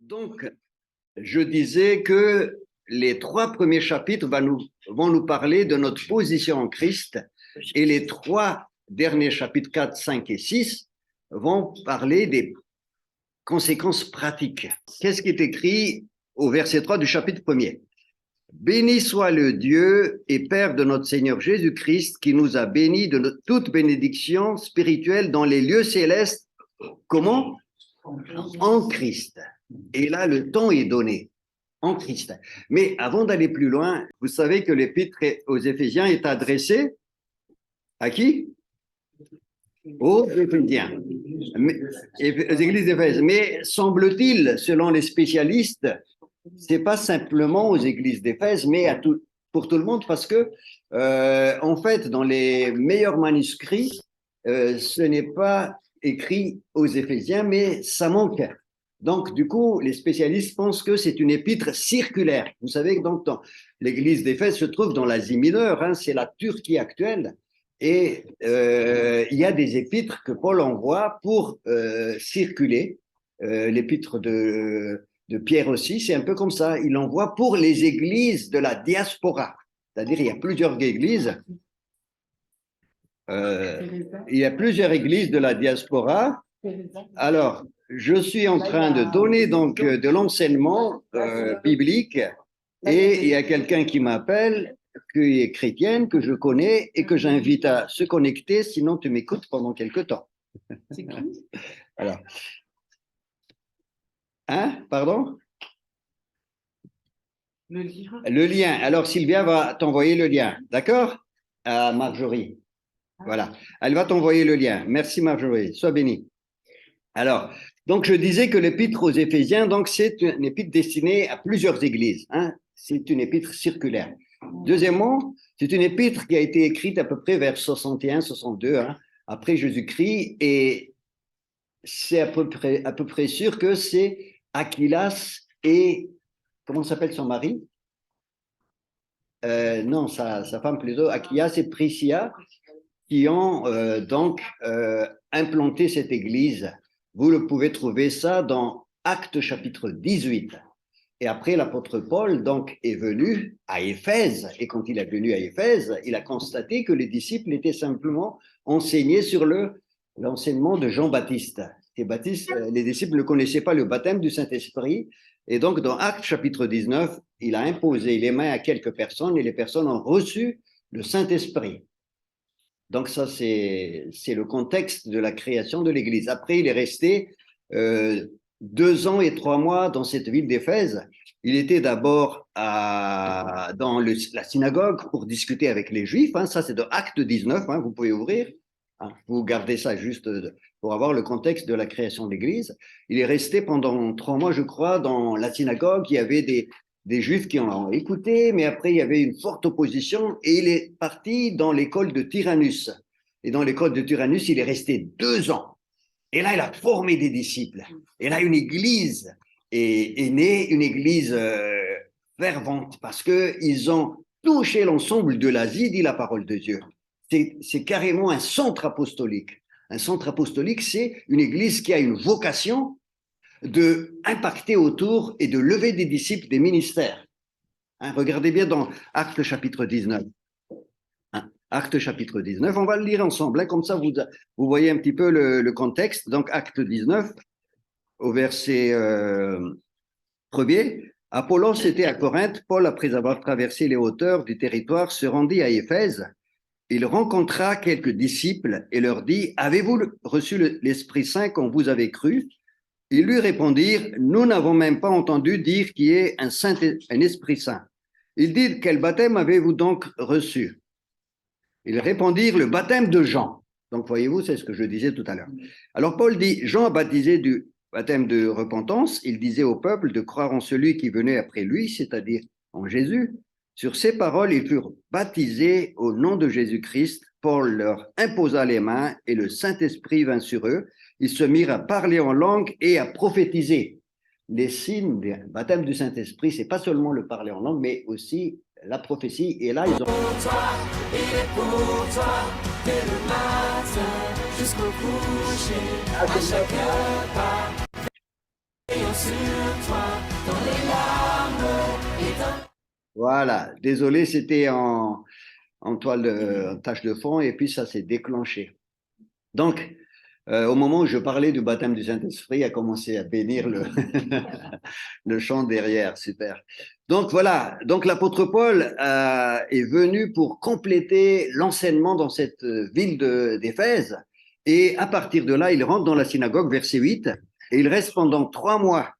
Donc, je disais que les 3 premiers chapitres vont nous parler de notre position en Christ et les 3 derniers chapitres 4, 5 et 6 vont parler des conséquences pratiques. Qu'est-ce qui est écrit au verset 3 du chapitre 1er? Béni soit le Dieu et Père de notre Seigneur Jésus-Christ qui nous a bénis de toute bénédiction spirituelle dans les lieux célestes. Comment? En Christ. Et là, le temps est donné, en Christ. Mais avant d'aller plus loin, vous savez que l'épître aux Éphésiens est adressée à qui? Aux Éphésiens, aux églises d'Éphèse. Mais semble-t-il, selon les spécialistes, c'est pas simplement aux églises d'Éphèse, mais pour tout le monde, parce que, en fait, dans les meilleurs manuscrits, ce n'est pas écrit aux Éphésiens, mais ça manque. Donc, du coup, les spécialistes pensent que c'est une épître circulaire. Vous savez que donc, l'église d'Éphèse se trouve dans l'Asie mineure, hein, c'est la Turquie actuelle, et il y a des épîtres que Paul envoie pour circuler. L'épître de Pierre aussi, c'est un peu comme ça. Il envoie pour les églises de la diaspora. C'est-à-dire, il y a plusieurs églises. Il y a plusieurs églises de la diaspora. Alors, je suis en train de donner donc de l'enseignement biblique et il y a quelqu'un qui m'appelle, qui est chrétienne, que je connais et que j'invite à se connecter, sinon tu m'écoutes pendant quelque temps. C'est qui? Alors. Hein? Pardon? Le lien. Le lien. Alors, Sylvia va t'envoyer le lien. D'accord? À Marjorie. Voilà. Elle va t'envoyer le lien. Merci, Marjorie. Sois bénie. Alors, donc, je disais que l'épître aux Éphésiens, donc, c'est une épître destinée à plusieurs églises. Hein? C'est une épître circulaire. Deuxièmement, c'est une épître qui a été écrite à peu près vers 61, 62, hein, après Jésus-Christ, et c'est à peu près sûr que c'est Aquilas et, comment s'appelle son mari? Non, sa femme plutôt, Aquilas et Priscilla, qui ont donc implanté cette église. Vous le pouvez trouver ça dans Actes chapitre 18. Et après, l'apôtre Paul donc est venu à Éphèse. Et quand il est venu à Éphèse, il a constaté que les disciples étaient simplement enseignés sur l'enseignement de Jean-Baptiste. Les disciples ne connaissaient pas le baptême du Saint-Esprit. Et donc, dans Actes chapitre 19, il a imposé les mains à quelques personnes et les personnes ont reçu le Saint-Esprit. Donc ça, c'est le contexte de la création de l'Église. Après, il est resté 2 ans et 3 mois dans cette ville d'Éphèse. Il était d'abord dans la synagogue pour discuter avec les Juifs. Hein, ça, c'est de Acte 19, hein, vous pouvez ouvrir. Hein, vous gardez ça juste pour avoir le contexte de la création de l'Église. Il est resté pendant 3 mois, je crois, dans la synagogue. Il y avait des Juifs qui ont écouté, mais après, il y avait une forte opposition et il est parti dans l'école de Tyrannus. Et dans l'école de Tyrannus, il est resté 2 ans. Et là, il a formé des disciples. Et là, une église est née, une église fervente, parce qu'ils ont touché l'ensemble de l'Asie, dit la parole de Dieu. C'est carrément un centre apostolique. Un centre apostolique, c'est une église qui a une vocation de impacter autour et de lever des disciples des ministères. Hein, regardez bien dans Actes chapitre 19. Hein, Actes chapitre 19, on va le lire ensemble, hein, comme ça vous voyez un petit peu le contexte. Donc Actes 19, au verset 1er, Apollos était à Corinthe, Paul, après avoir traversé les hauteurs du territoire, se rendit à Éphèse. Il rencontra quelques disciples et leur dit, avez-vous reçu l'Esprit Saint quand vous avez cru? Ils lui répondirent, nous n'avons même pas entendu dire qu'il y ait un Esprit Saint. Ils dirent, quel baptême avez-vous donc reçu? Ils répondirent, le baptême de Jean. Donc, voyez-vous, c'est ce que je disais tout à l'heure. Alors, Paul dit, Jean a baptisé du baptême de repentance. Il disait au peuple de croire en celui qui venait après lui, c'est-à-dire en Jésus. Sur ces paroles, ils furent baptisés au nom de Jésus-Christ. Paul leur imposa les mains et le Saint-Esprit vint sur eux. Ils se mirent à parler en langue et à prophétiser. Les signes du baptême du Saint-Esprit, c'est pas seulement le parler en langue, mais aussi la prophétie. Et là, ils ont... Pour toi, il est pour toi, dès le matin jusqu'au coucher, à chaque pas, veillons sur toi, dans les larmes et dans... Voilà, désolé, c'était en toile, en tâche de fond, et puis ça s'est déclenché. Donc, au moment où je parlais du baptême du Saint-Esprit, a commencé à bénir le chant derrière. Super. Donc voilà, donc l'apôtre Paul est venu pour compléter l'enseignement dans cette ville d'Éphèse. Et à partir de là, il rentre dans la synagogue, verset 8, et il reste pendant 3 mois.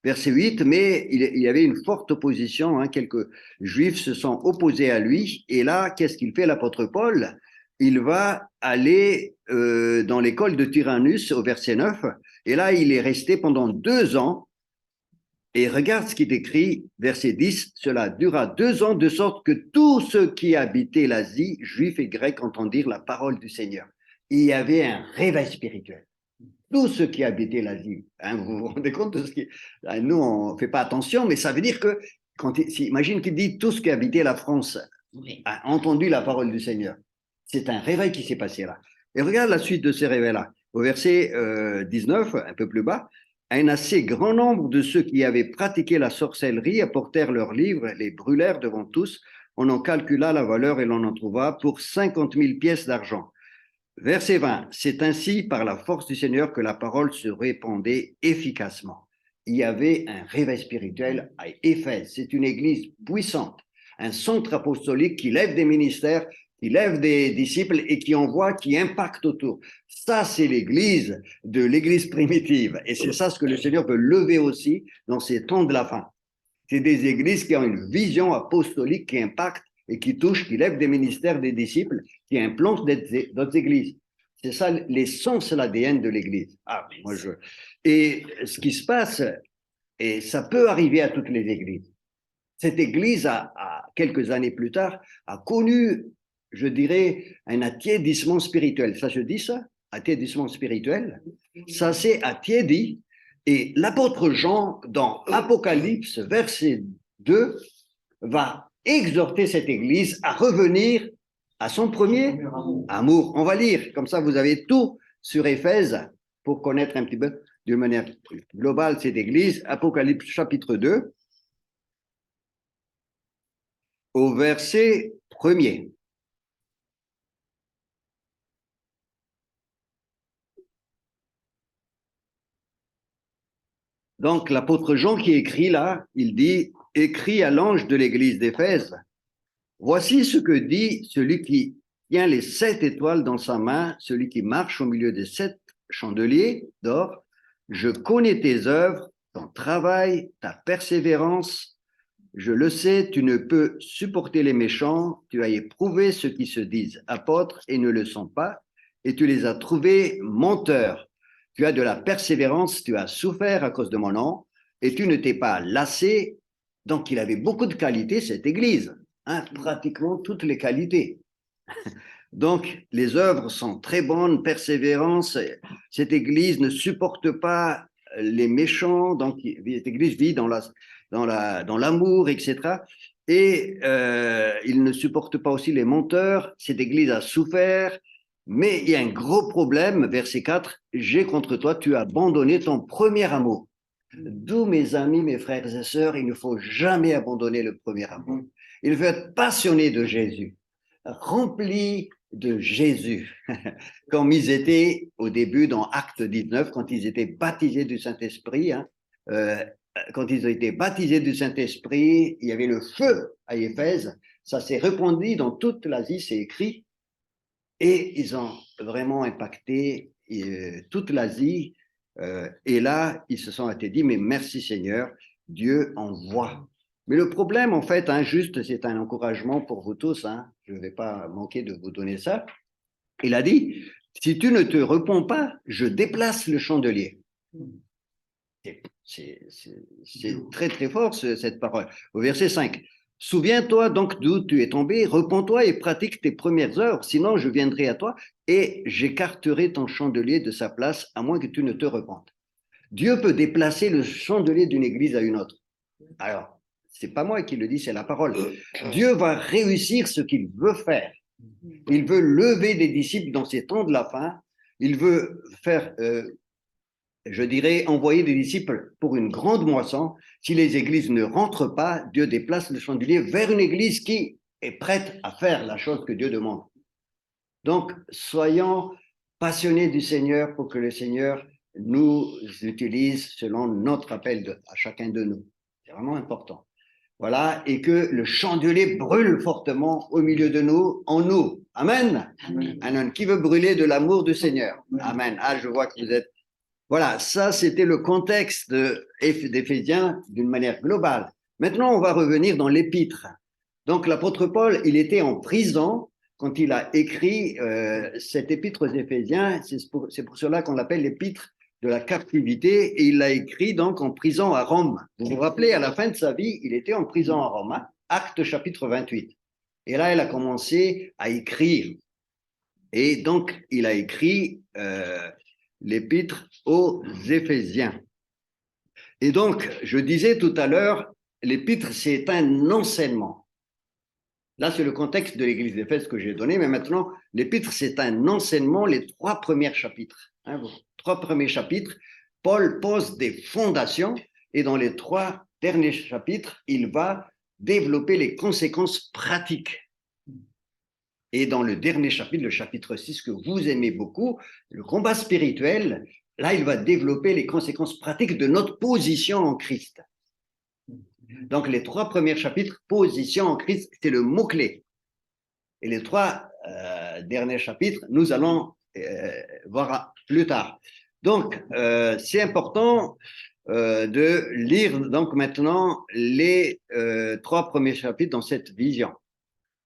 Verset 8, mais il y avait une forte opposition, hein, quelques juifs se sont opposés à lui, et là, qu'est-ce qu'il fait l'apôtre Paul? Il va aller dans l'école de Tyrannus au verset 9, et là, il est resté pendant 2 ans, et regarde ce qui est écrit, verset 10, cela dura 2 ans, de sorte que tous ceux qui habitaient l'Asie, juifs et grecs, entendirent la parole du Seigneur. Il y avait un réveil spirituel. Tous ceux qui habitaient l'Asie, hein, vous vous rendez compte de ce qui... Nous, on ne fait pas attention, mais ça veut dire que, imagine qu'il dit tous ceux qui habitaient la France a entendu la parole du Seigneur. C'est un réveil qui s'est passé là. Et regarde la suite de ces réveils-là. Au verset 19, un peu plus bas, un assez grand nombre de ceux qui avaient pratiqué la sorcellerie apportèrent leurs livres, les brûlèrent devant tous. On en calcula la valeur et l'on en trouva pour 50 000 pièces d'argent. Verset 20, c'est ainsi par la force du Seigneur que la parole se répandait efficacement. Il y avait un réveil spirituel à Éphèse. C'est une église puissante, un centre apostolique qui lève des ministères, qui lève des disciples et qui envoie, qui impacte autour. Ça, c'est l'église de l'église primitive. Et c'est ça ce que le Seigneur veut lever aussi dans ces temps de la fin. C'est des églises qui ont une vision apostolique qui impacte et qui touche, qui lève des ministères des disciples, qui implantent d'autres églises. C'est ça l'essence, l'ADN de l'église. Et ce qui se passe, et ça peut arriver à toutes les églises, cette église, quelques années plus tard, a connu, je dirais, un attiédissement spirituel. Ça se dit ça? Attiédissement spirituel? Ça s'est attiédi. Et l'apôtre Jean, dans Apocalypse, verset 2, va exhorter cette église à revenir à son premier amour. On va lire, comme ça vous avez tout sur Éphèse pour connaître un petit peu d'une manière globale cette église. Apocalypse chapitre 2, au verset 1er. Donc l'apôtre Jean qui écrit là, il dit, écrit à l'ange de l'église d'Éphèse, voici ce que dit celui qui tient les 7 étoiles dans sa main, celui qui marche au milieu des 7 chandeliers d'or. Je connais tes œuvres, ton travail, ta persévérance. Je le sais, tu ne peux supporter les méchants. Tu as éprouvé ceux qui se disent apôtres et ne le sont pas, et tu les as trouvés menteurs. Tu as de la persévérance, tu as souffert à cause de mon nom, et tu ne t'es pas lassé. Donc, il avait beaucoup de qualités, cette église, hein, pratiquement toutes les qualités. Donc, les œuvres sont très bonnes, persévérance. Cette église ne supporte pas les méchants, donc cette église vit dans l'amour, etc. Et il ne supporte pas aussi les menteurs. Cette église a souffert, mais il y a un gros problème, verset 4, j'ai contre toi, tu as abandonné ton premier amour. D'où, mes amis, mes frères et sœurs, il ne faut jamais abandonner le premier amour. Il faut être passionné de Jésus, rempli de Jésus, comme ils étaient au début dans Acte 19, quand ils étaient baptisés du Saint-Esprit. Hein, quand ils ont été baptisés du Saint-Esprit, il y avait le feu à Éphèse, ça s'est répandu dans toute l'Asie, c'est écrit, et ils ont vraiment impacté toute l'Asie. Et là, ils se sont dit, mais merci Seigneur, Dieu envoie. Mais le problème, en fait, hein, juste, c'est un encouragement pour vous tous, hein, je ne vais pas manquer de vous donner ça. Il a dit, si tu ne te réponds pas, je déplace le chandelier. C'est très, très fort, cette parole. Au verset 5, souviens-toi donc d'où tu es tombé, repens-toi et pratique tes premières œuvres, sinon je viendrai à toi et j'écarterai ton chandelier de sa place, à moins que tu ne te repentes. Dieu peut déplacer le chandelier d'une église à une autre. Alors, c'est pas moi qui le dis, c'est la parole. Dieu va réussir ce qu'il veut faire. Il veut lever des disciples dans ces temps de la fin. Il veut faire, je dirais, envoyer des disciples pour une grande moisson. Si les églises ne rentrent pas, Dieu déplace le chandelier vers une église qui est prête à faire la chose que Dieu demande. Donc, soyons passionnés du Seigneur pour que le Seigneur nous utilise selon notre appel à chacun de nous. C'est vraiment important. Voilà, et que le chandelier brûle fortement au milieu de nous, en nous. Amen. Amen. Amen. Qui veut brûler de l'amour du Seigneur? Amen. Ah, je vois que vous êtes... Voilà, ça c'était le contexte d'Éphésiens d'une manière globale. Maintenant, on va revenir dans l'épître. Donc, l'apôtre Paul, il était en prison quand il a écrit cette épître aux Éphésiens. C'est pour cela qu'on l'appelle l'épître de la captivité, et il l'a écrit donc en prison à Rome. Vous vous rappelez, à la fin de sa vie, il était en prison à Rome, hein? Actes chapitre 28. Et là, il a commencé à écrire. Et donc, il a écrit l'épître aux Éphésiens. Et donc, je disais tout à l'heure, l'épître, c'est un enseignement. Là, c'est le contexte de l'église d'Éphèse que j'ai donné, mais maintenant, l'épître, c'est un enseignement, les 3 premiers chapitres. Hein, 3 premiers chapitres, Paul pose des fondations, et dans les 3 derniers chapitres, il va développer les conséquences pratiques. Et dans le dernier chapitre, le chapitre 6, que vous aimez beaucoup, le combat spirituel, là, il va développer les conséquences pratiques de notre position en Christ. Donc, les 3 premiers chapitres, position en Christ, c'est le mot-clé. Et les 3 derniers chapitres, nous allons voir plus tard. Donc, c'est important de lire donc maintenant les 3 premiers chapitres dans cette vision.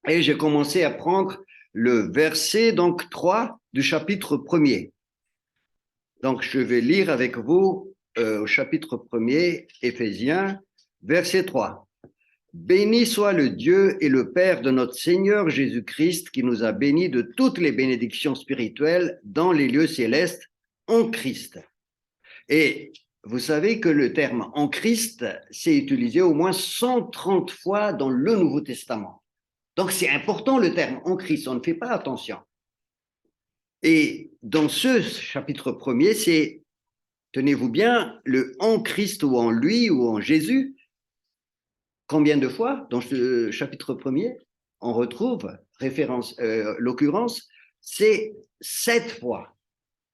Et j'ai commencé à prendre le verset donc 3 du chapitre 1er. Donc, je vais lire avec vous au chapitre 1er, Éphésiens, verset 3. Béni soit le Dieu et le Père de notre Seigneur Jésus-Christ, qui nous a bénis de toutes les bénédictions spirituelles dans les lieux célestes en Christ. Et vous savez que le terme en Christ, c'est utilisé au moins 130 fois dans le Nouveau Testament. Donc c'est important le terme en Christ, on ne fait pas attention. Et dans ce chapitre 1er, c'est, tenez-vous bien, le en Christ ou en lui ou en Jésus. Combien de fois dans ce chapitre 1er on retrouve l'occurrence, c'est 7 fois.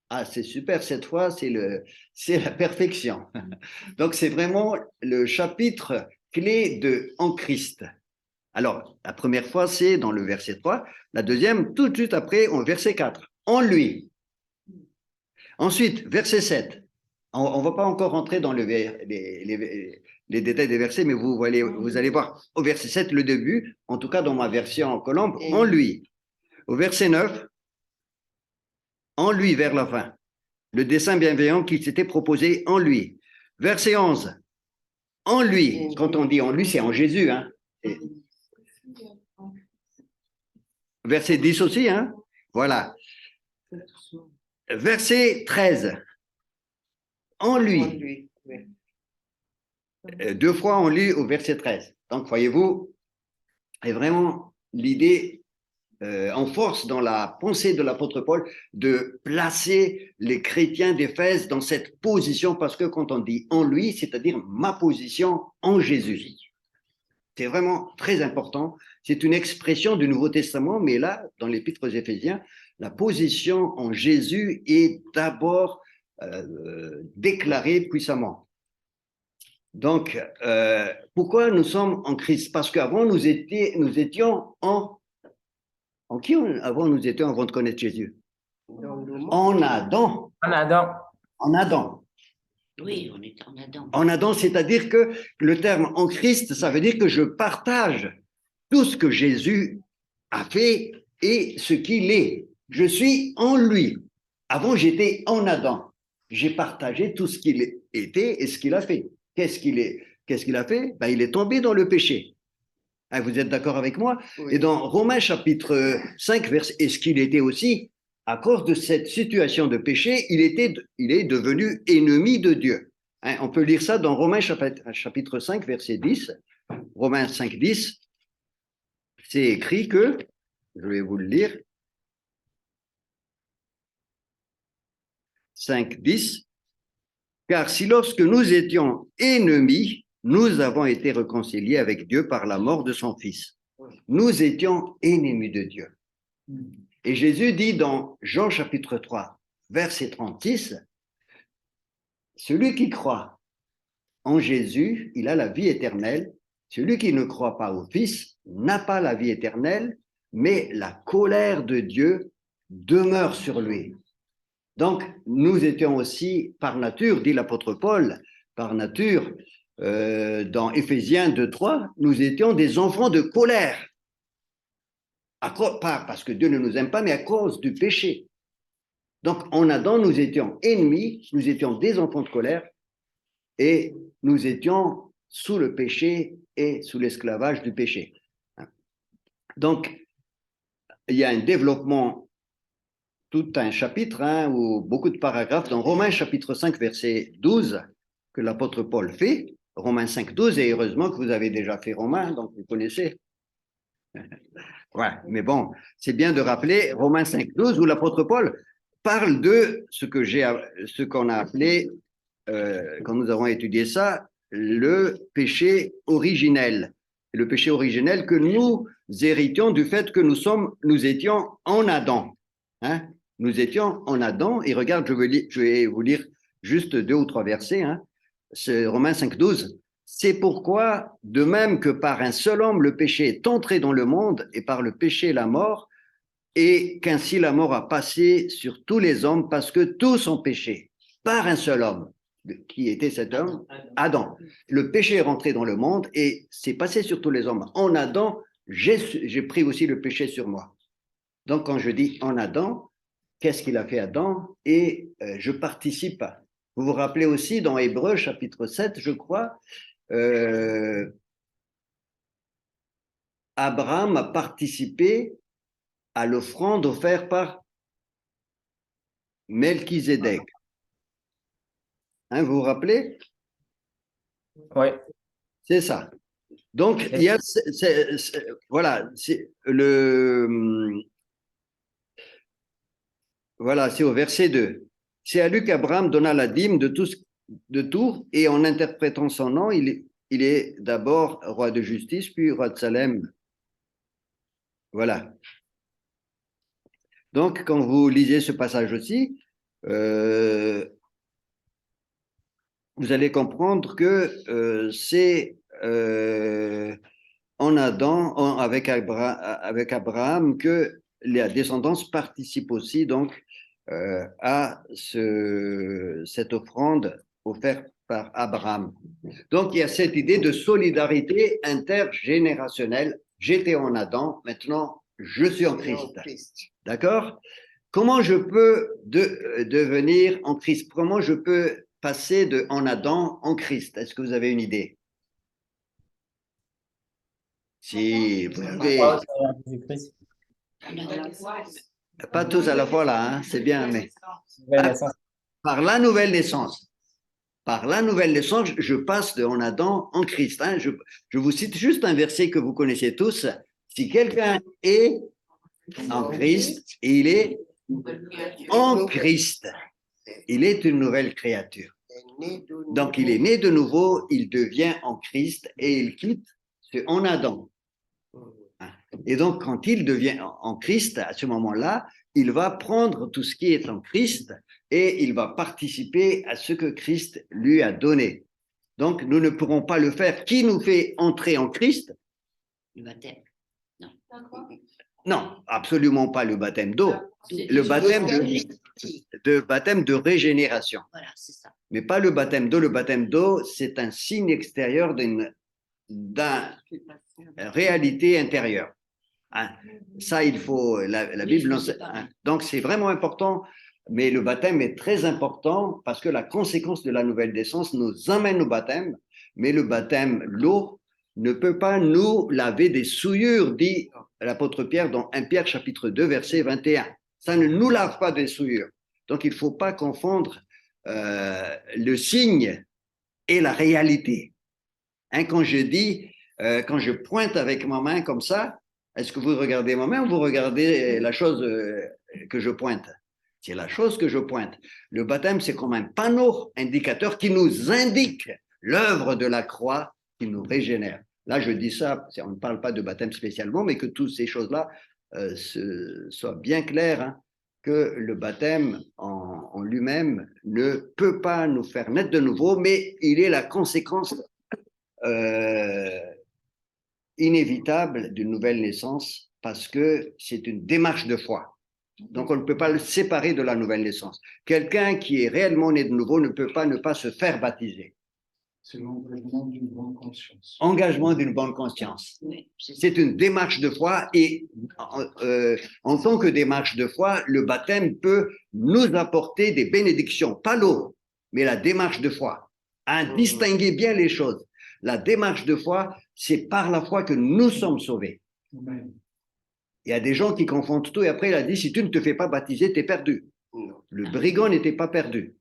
Ah, c'est super, 7 fois, c'est la perfection. Donc, c'est vraiment le chapitre clé de en Christ. Alors, la première fois, c'est dans le verset 3. La deuxième, tout de suite après, au verset 4. En lui. Ensuite, verset 7. On ne va pas encore rentrer dans les détails des versets, mais vous allez voir au verset 7, le début, en tout cas dans ma version en colombe, en lui. Au verset 9, en lui vers la fin. Le dessein bienveillant qui s'était proposé en lui. Verset 11, en lui. Quand on dit en lui, c'est en Jésus. Hein. Verset 10 aussi, hein. Voilà. Verset 13, en lui. 2 fois on lit au verset 13. Donc, voyez-vous, est vraiment l'idée en force dans la pensée de l'apôtre Paul de placer les chrétiens d'Éphèse dans cette position, parce que quand on dit en lui, c'est-à-dire ma position en Jésus. C'est vraiment très important. C'est une expression du Nouveau Testament, mais là, dans l'Épître aux Éphésiens, la position en Jésus est d'abord déclarée puissamment. Donc, pourquoi nous sommes en Christ? Parce qu'avant, nous étions en qui avant nous étions avant de connaître Jésus? En Adam. En Adam. En Adam. Oui, on est en Adam. En Adam, c'est-à-dire que le terme en Christ, ça veut dire que je partage tout ce que Jésus a fait et ce qu'il est. Je suis en lui. Avant, j'étais en Adam. J'ai partagé tout ce qu'il était et ce qu'il a fait. Qu'est-ce qu'il a fait? Ben, il est tombé dans le péché. Hein, vous êtes d'accord avec moi? Oui. Et dans Romains chapitre 5, verset, et ce qu'il était aussi, à cause de cette situation de péché, il est devenu ennemi de Dieu. Hein, on peut lire ça dans Romains chapitre 5, verset 10. Romains 5, 10, c'est écrit que, je vais vous le lire, 5, 10, car si lorsque nous étions ennemis, nous avons été réconciliés avec Dieu par la mort de son Fils. Nous étions ennemis de Dieu. Et Jésus dit dans Jean chapitre 3, verset 36, celui qui croit en Jésus, il a la vie éternelle. Celui qui ne croit pas au Fils n'a pas la vie éternelle, mais la colère de Dieu demeure sur lui. Donc, nous étions aussi, par nature, dit l'apôtre Paul, par nature, dans Éphésiens 2:3, nous étions des enfants de colère. Pas parce que Dieu ne nous aime pas, mais à cause du péché. Donc, en Adam, nous étions ennemis, nous étions des enfants de colère, et nous étions sous le péché et sous l'esclavage du péché. Donc, il y a un développement, tout un chapitre, ou beaucoup de paragraphes dans Romains chapitre 5, verset 12, que l'apôtre Paul fait, Romains 5, 12, et heureusement que vous avez déjà fait Romains, donc vous connaissez. Ouais, mais bon, c'est bien de rappeler Romains 5, 12, où l'apôtre Paul parle de ce qu'on a appelé, quand nous avons étudié ça, le péché originel. Le péché originel que nous héritions du fait que nous étions en Adam. Hein? Nous étions en Adam, et regarde, je vais vous lire juste 2 ou 3 versets. C'est Romains 5, 12. C'est pourquoi, de même que par un seul homme, le péché est entré dans le monde, et par le péché, la mort, et qu'ainsi la mort a passé sur tous les hommes, parce que tous ont péché, par un seul homme. Qui était cet homme? Adam. Le péché est rentré dans le monde, et c'est passé sur tous les hommes. En Adam, j'ai pris aussi le péché sur moi. Donc, quand je dis en Adam, qu'est-ce qu'il a fait Adam? Et je participe. Vous vous rappelez aussi dans Hébreux chapitre 7, je crois, Abraham a participé à l'offrande offerte par Melchizedek. Vous vous rappelez? Oui. C'est ça. Donc, il y a, voilà, c'est au verset 2. C'est à lui qu'Abraham donna la dîme de tout, et en interprétant son nom, il est d'abord roi de justice, puis roi de Salem. Voilà. Donc, quand vous lisez ce passage aussi, vous allez comprendre que c'est en Adam, avec Abraham, que la descendance participe aussi donc à cette offrande offerte par Abraham. Donc, il y a cette idée de solidarité intergénérationnelle. J'étais en Adam, maintenant je suis en Christ. D'accord? Comment je peux devenir en Christ? Comment je peux passer de en Adam en Christ? Est-ce que vous avez une idée? Si vous avez... Pas tous à la fois là, c'est bien, mais par la nouvelle naissance. Par la nouvelle naissance, je passe de en Adam en Christ. Je vous cite juste un verset que vous connaissez tous. Si quelqu'un est en Christ, il est en Christ. Il est une nouvelle créature. Donc, il est né de nouveau, il devient en Christ et il quitte ce en Adam. Et donc, quand il devient en Christ, à ce moment-là, il va prendre tout ce qui est en Christ et il va participer à ce que Christ lui a donné. Donc, nous ne pourrons pas le faire. Qui nous fait entrer en Christ? Le baptême. Non. Non, absolument pas le baptême d'eau. Le baptême de régénération. Voilà, c'est ça. Mais pas le baptême d'eau. Le baptême d'eau, c'est un signe extérieur d'une réalité intérieure. Ça, il faut, la Bible. Donc, c'est vraiment important, mais le baptême est très important parce que la conséquence de la nouvelle naissance nous amène au baptême, mais le baptême, l'eau, ne peut pas nous laver des souillures, dit l'apôtre Pierre dans 1 Pierre chapitre 2, verset 21. Ça ne nous lave pas des souillures. Donc, il ne faut pas confondre le signe et la réalité. Quand je dis quand je pointe avec ma main comme ça, est-ce que vous regardez ma main ou vous regardez la chose que je pointe? C'est la chose que je pointe. Le baptême, c'est comme un panneau indicateur qui nous indique l'œuvre de la croix qui nous régénère. Là, je dis ça, on ne parle pas de baptême spécialement, mais que toutes ces choses-là soient bien claires, hein, que le baptême en lui-même ne peut pas nous faire naître de nouveau, mais il est la conséquence inévitable d'une nouvelle naissance parce que c'est une démarche de foi. Donc, on ne peut pas le séparer de la nouvelle naissance. Quelqu'un qui est réellement né de nouveau ne peut pas ne pas se faire baptiser. C'est l'engagement d'une bonne conscience. Engagement d'une bonne conscience. Oui, c'est ça. C'est une démarche de foi et en tant que démarche de foi, le baptême peut nous apporter des bénédictions, pas l'eau, mais la démarche de foi. Hein, distinguer bien les choses. La démarche de foi, c'est par la foi que nous sommes sauvés. Amen. Il y a des gens qui confondent tout et après il a dit, si tu ne te fais pas baptiser, tu es perdu. Le brigand n'était pas perdu.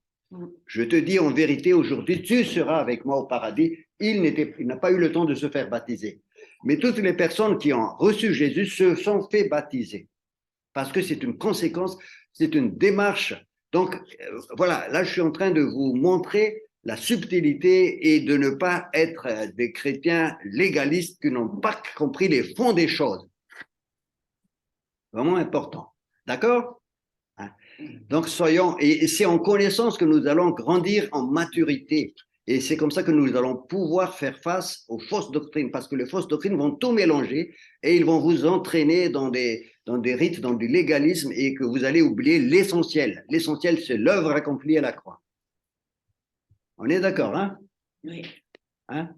Je te dis en vérité, aujourd'hui, tu seras avec moi au paradis. Il n'a pas eu le temps de se faire baptiser. Mais toutes les personnes qui ont reçu Jésus se sont fait baptiser. Parce que c'est une conséquence, c'est une démarche. Donc, voilà, là, je suis en train de vous montrer la subtilité et de ne pas être des chrétiens légalistes qui n'ont pas compris les fonds des choses. Vraiment important. D'accord? Hein? Donc, soyons, et c'est en connaissance que nous allons grandir en maturité. Et c'est comme ça que nous allons pouvoir faire face aux fausses doctrines, parce que les fausses doctrines vont tout mélanger et ils vont vous entraîner dans des rites, dans du légalisme et que vous allez oublier l'essentiel. L'essentiel, c'est l'œuvre accomplie à la croix. On est d'accord, hein? Oui. Hein?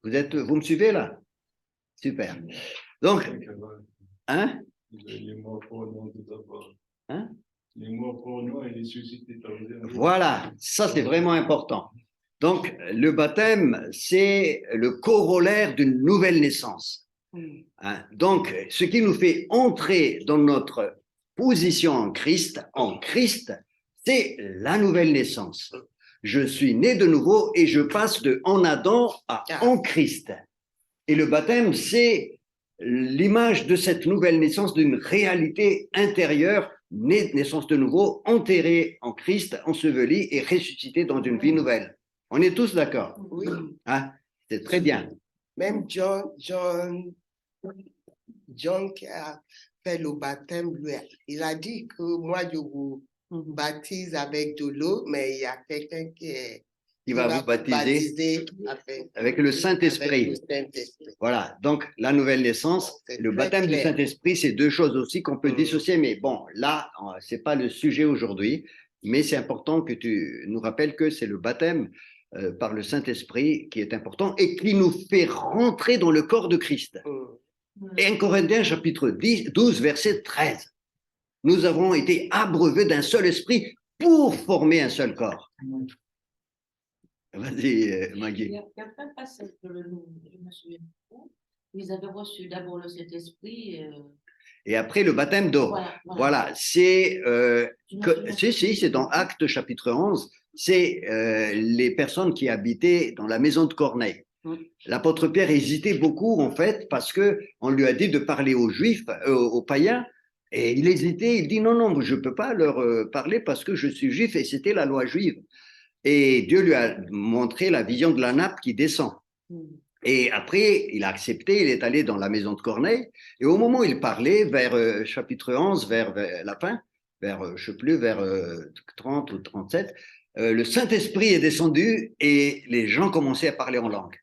Vous me suivez là? Super. Donc, hein? Il est mort pour nous tout d'abord. Hein? Il est mort pour nous et il est suscité. Voilà, ça c'est vraiment important. Donc, le baptême, c'est le corollaire d'une nouvelle naissance. Hein? Donc, ce qui nous fait entrer dans notre position en Christ, c'est la nouvelle naissance. Je suis né de nouveau et je passe de en Adam à en Christ. Et le baptême, c'est l'image de cette nouvelle naissance, d'une réalité intérieure, naissance de nouveau, enterrée en Christ, ensevelie et ressuscitée dans une vie nouvelle. On est tous d'accord? Oui, Hein? C'est très bien. même John qui a fait le baptême, lui, il a dit que moi, je vous baptise avec de l'eau, mais il y a quelqu'un qui va vous baptiser avec le Saint-Esprit. Voilà, donc la nouvelle naissance, C'est le très baptême du clair. Saint-Esprit, c'est deux choses aussi qu'on peut dissocier, mais bon, là, c'est pas le sujet aujourd'hui, mais c'est important que tu nous rappelles que c'est le baptême par le Saint-Esprit qui est important et qui nous fait rentrer dans le corps de Christ. Et 1 Corinthiens chapitre 12, verset 13. Nous avons été abreuvés d'un seul esprit pour former un seul corps. Vas-y, Maggie. Il y a un passage je me souviens pas. Ils avaient reçu d'abord le Saint-Esprit. Et après le baptême d'eau. Voilà, c'est c'est dans Actes chapitre 11, c'est les personnes qui habitaient dans la maison de Corneille. L'apôtre Pierre hésitait beaucoup en fait parce que on lui a dit de parler aux Juifs, aux païens, et il hésitait. Il dit non, je peux pas leur parler parce que je suis juif et c'était la loi juive. Et Dieu lui a montré la vision de la nappe qui descend. Et après, il a accepté, il est allé dans la maison de Corneille. Et au moment où il parlait, vers chapitre 11, vers la fin, vers, je sais plus, vers 30 ou 37, le Saint-Esprit est descendu et les gens commençaient à parler en langue.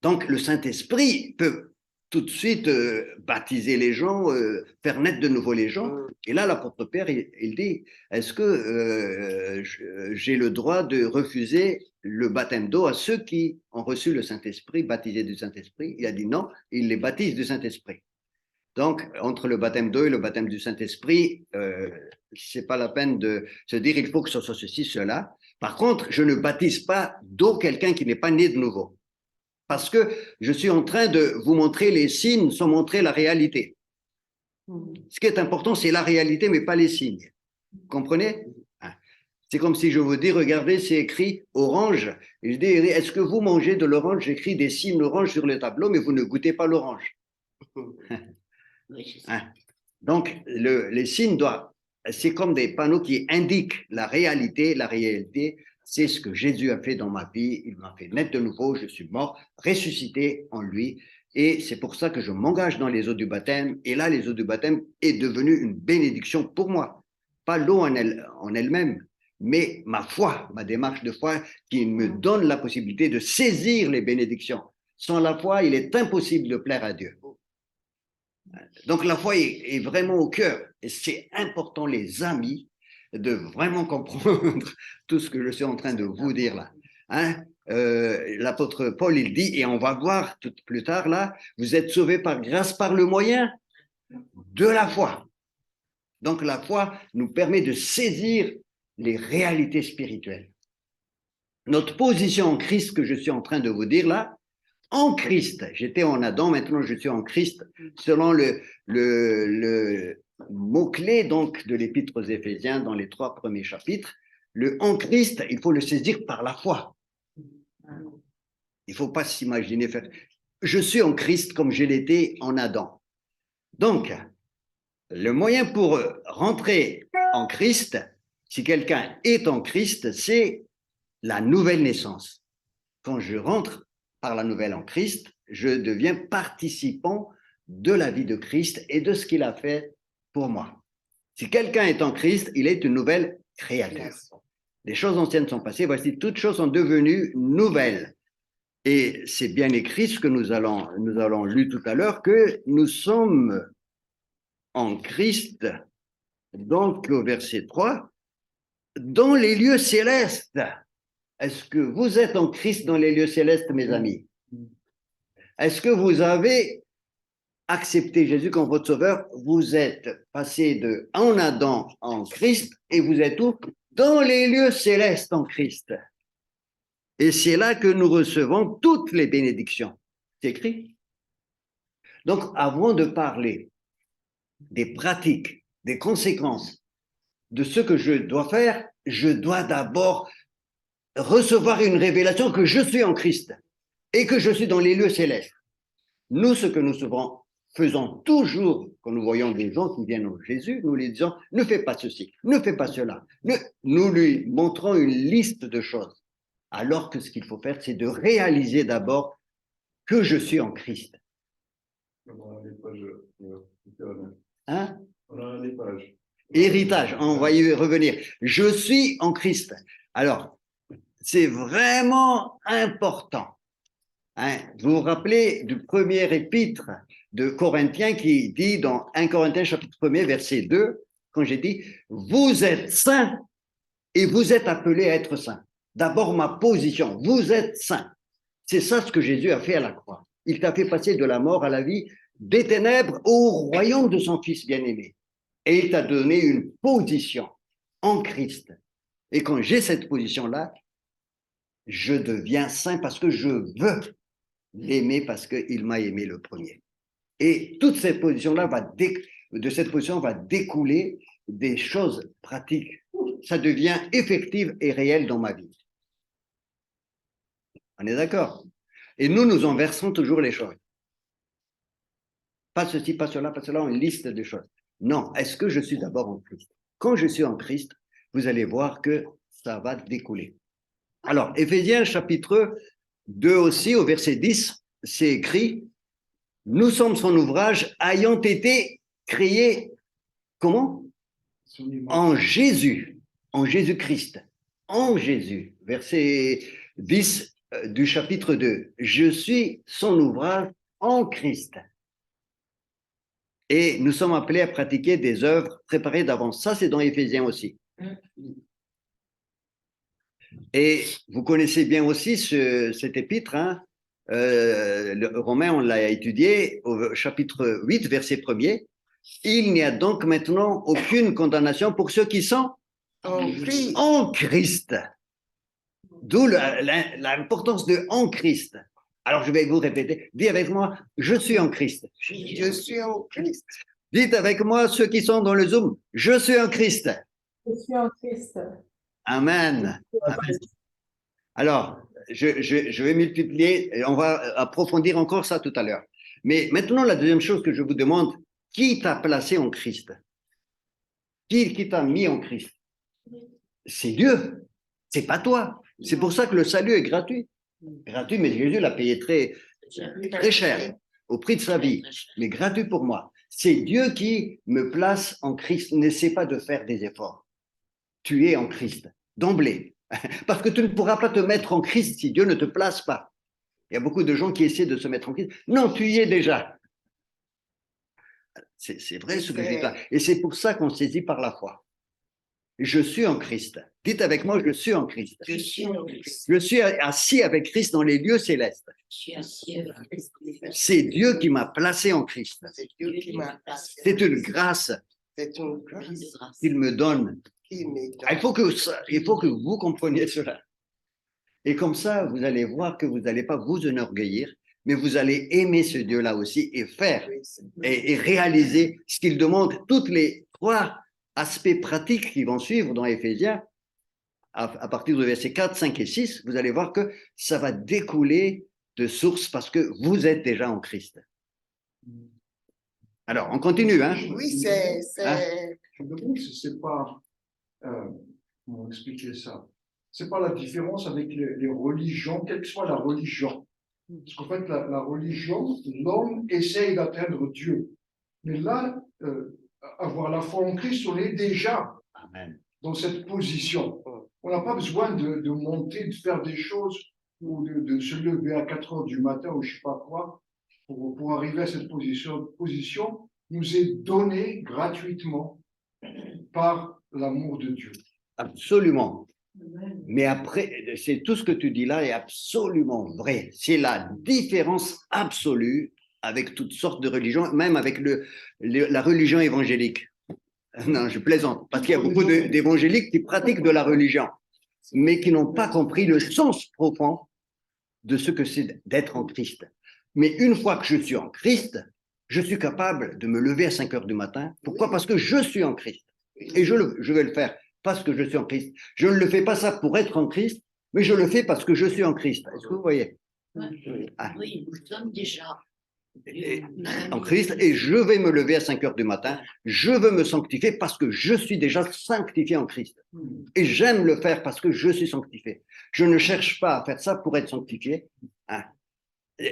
Donc, le Saint-Esprit peut tout de suite baptiser les gens, faire naître de nouveau les gens. Et là, l'apôtre Pierre, il dit, est-ce que j'ai le droit de refuser le baptême d'eau à ceux qui ont reçu le Saint-Esprit, baptisés du Saint-Esprit? Il a dit non, il les baptise du Saint-Esprit. Donc, entre le baptême d'eau et le baptême du Saint-Esprit, c'est pas la peine de se dire il faut que ce soit ceci, cela. Par contre, je ne baptise pas d'eau quelqu'un qui n'est pas né de nouveau. Parce que je suis en train de vous montrer les signes sans montrer la réalité. Ce qui est important, c'est la réalité, mais pas les signes. Vous comprenez? C'est comme si je vous dis, regardez, c'est écrit orange. Et je dis, est-ce que vous mangez de l'orange? J'écris des signes orange sur le tableau, mais vous ne goûtez pas l'orange. Oui, je sais. Hein? Donc, les signes doivent, c'est comme des panneaux qui indiquent la réalité. La réalité, c'est ce que Jésus a fait dans ma vie. Il m'a fait naître de nouveau. Je suis mort, ressuscité en lui. Et c'est pour ça que je m'engage dans les eaux du baptême. Et là, les eaux du baptême est devenue une bénédiction pour moi. Pas l'eau en elle-même, mais ma foi, ma démarche de foi qui me donne la possibilité de saisir les bénédictions. Sans la foi, il est impossible de plaire à Dieu. Donc la foi est vraiment au cœur. Et c'est important, les amis, de vraiment comprendre tout ce que je suis en train de vous dire là. Hein? L'apôtre Paul, il dit, et on va voir tout plus tard là, vous êtes sauvés par grâce par le moyen de la foi. Donc la foi nous permet de saisir les réalités spirituelles. Notre position en Christ que je suis en train de vous dire là, en Christ, j'étais en Adam, maintenant je suis en Christ, selon le mot-clé donc de l'épître aux Éphésiens dans les 3 premiers chapitres, le en Christ, il faut le saisir par la foi. Il ne faut pas s'imaginer faire. Je suis en Christ comme je l'étais en Adam. Donc, le moyen pour rentrer en Christ, si quelqu'un est en Christ, c'est la nouvelle naissance. Quand je rentre par la nouvelle en Christ, je deviens participant de la vie de Christ et de ce qu'il a fait pour moi. Si quelqu'un est en Christ, il est une nouvelle créature. Les choses anciennes sont passées, voici, toutes choses sont devenues nouvelles. Et c'est bien écrit ce que nous allons lu tout à l'heure, que nous sommes en Christ, donc au verset 3, dans les lieux célestes. Est-ce que vous êtes en Christ dans les lieux célestes, mes amis? Est-ce que vous avez accepté Jésus comme votre sauveur? Vous êtes passé de en Adam en Christ et vous êtes où? Dans les lieux célestes en Christ. Et c'est là que nous recevons toutes les bénédictions. C'est écrit. Donc, avant de parler des pratiques, des conséquences de ce que je dois faire, je dois d'abord recevoir une révélation que je suis en Christ et que je suis dans les lieux célestes. Nous, ce que nous faisons toujours quand nous voyons des gens qui viennent au Jésus, nous lui disons, ne fais pas ceci, ne fais pas cela. Nous lui montrons une liste de choses. Alors que ce qu'il faut faire, c'est de réaliser d'abord que je suis en Christ. Hein? Héritage, on va y revenir. Je suis en Christ. Alors, c'est vraiment important. Hein? Vous vous rappelez du premier épître de Corinthiens qui dit dans 1 Corinthiens chapitre 1er verset 2, quand j'ai dit, vous êtes saints et vous êtes appelés à être saints. D'abord, ma position, vous êtes saints. C'est ça ce que Jésus a fait à la croix. Il t'a fait passer de la mort à la vie, des ténèbres au royaume de son Fils bien-aimé. Et il t'a donné une position en Christ. Et quand j'ai cette position-là, je deviens saint parce que je veux l'aimer parce qu'il m'a aimé le premier. Et toute cette position-là de cette position va découler des choses pratiques. Ça devient effectif et réel dans ma vie. On est d'accord? Et nous en versons toujours les choses. Pas ceci, pas cela, une liste de choses. Non, est-ce que je suis d'abord en Christ? Quand je suis en Christ, vous allez voir que ça va découler. Alors, Éphésiens chapitre 2 aussi, au verset 10, c'est écrit, nous sommes son ouvrage ayant été créés, comment? En Jésus, en Jésus-Christ, en Jésus. Verset 10 du chapitre 2. Je suis son ouvrage en Christ. Et nous sommes appelés à pratiquer des œuvres préparées d'avance. Ça, c'est dans Éphésiens aussi. Et vous connaissez bien aussi cet épître, hein? Le Romain, on l'a étudié au chapitre 8, verset 1er. Il n'y a donc maintenant aucune condamnation pour ceux qui sont en Christ. D'où l'importance de en Christ. Alors je vais vous répéter. Dis avec moi, je suis en Christ. Je suis en Christ. Dites avec moi ceux qui sont dans le Zoom, je suis en Christ. Je suis en Christ. Amen. Amen. Alors, je vais multiplier, et on va approfondir encore ça tout à l'heure. Mais maintenant, la deuxième chose que je vous demande, qui t'a placé en Christ? Qui t'a mis en Christ? C'est Dieu, c'est pas toi. C'est pour ça que le salut est gratuit. Gratuit, mais Jésus l'a payé très cher, au prix de sa vie, mais gratuit pour moi. C'est Dieu qui me place en Christ. N'essaie pas de faire des efforts. Tu es en Christ, d'emblée. Parce que tu ne pourras pas te mettre en Christ si Dieu ne te place pas. Il y a beaucoup de gens qui essaient de se mettre en Christ. Non, tu y es déjà. C'est vrai ce que je dis là. Et c'est pour ça qu'on saisit par la foi. Je suis en Christ. Dites avec moi, je suis en Christ. Je suis en Christ. Je suis assis avec Christ dans les lieux célestes. Je suis assis avec Christ. C'est Dieu qui m'a placé en Christ. C'est Dieu qui m'a placé. C'est une grâce C'est une grâce qu'il me donne. qui me donne. Il faut que vous compreniez cela. Et comme ça, vous allez voir que vous n'allez pas vous enorgueillir, mais vous allez aimer ce Dieu-là aussi et faire et réaliser ce qu'il demande. Toutes les 3 aspects pratiques qui vont suivre dans Éphésiens, à partir du verset 4, 5 et 6, vous allez voir que ça va découler de source parce que vous êtes déjà en Christ. Alors, on continue, hein? Oui, c'est Je me demande si c'est pas, comment expliquer ça? C'est pas la différence avec les religions, quelle que soit la religion. Parce qu'en fait, la religion, l'homme essaye d'atteindre Dieu. Mais là, avoir la foi en Christ, on est déjà Amen. dans cette position. On n'a pas besoin de monter, de faire des choses ou de se lever à 4 heures du matin ou je ne sais pas quoi pour arriver à cette position nous est donnée gratuitement par l'amour de Dieu. Absolument. Mais après, c'est tout ce que tu dis là est absolument vrai. C'est la différence absolue avec toutes sortes de religions, même avec la religion évangélique. Non, je plaisante, parce qu'il y a beaucoup d'évangéliques qui pratiquent de la religion, mais qui n'ont pas compris le sens profond de ce que c'est d'être en Christ. Mais une fois que je suis en Christ, je suis capable de me lever à 5 heures du matin. Pourquoi? Parce que je suis en Christ. Et je vais le faire parce que je suis en Christ. Je ne le fais pas ça pour être en Christ, mais je le fais parce que je suis en Christ. Est-ce que vous voyez? Ah. Oui, nous sommes déjà En Christ, et je vais me lever à 5 heures du matin, je veux me sanctifier parce que je suis déjà sanctifié en Christ. Et j'aime le faire parce que je suis sanctifié. Je ne cherche pas à faire ça pour être sanctifié. Hein.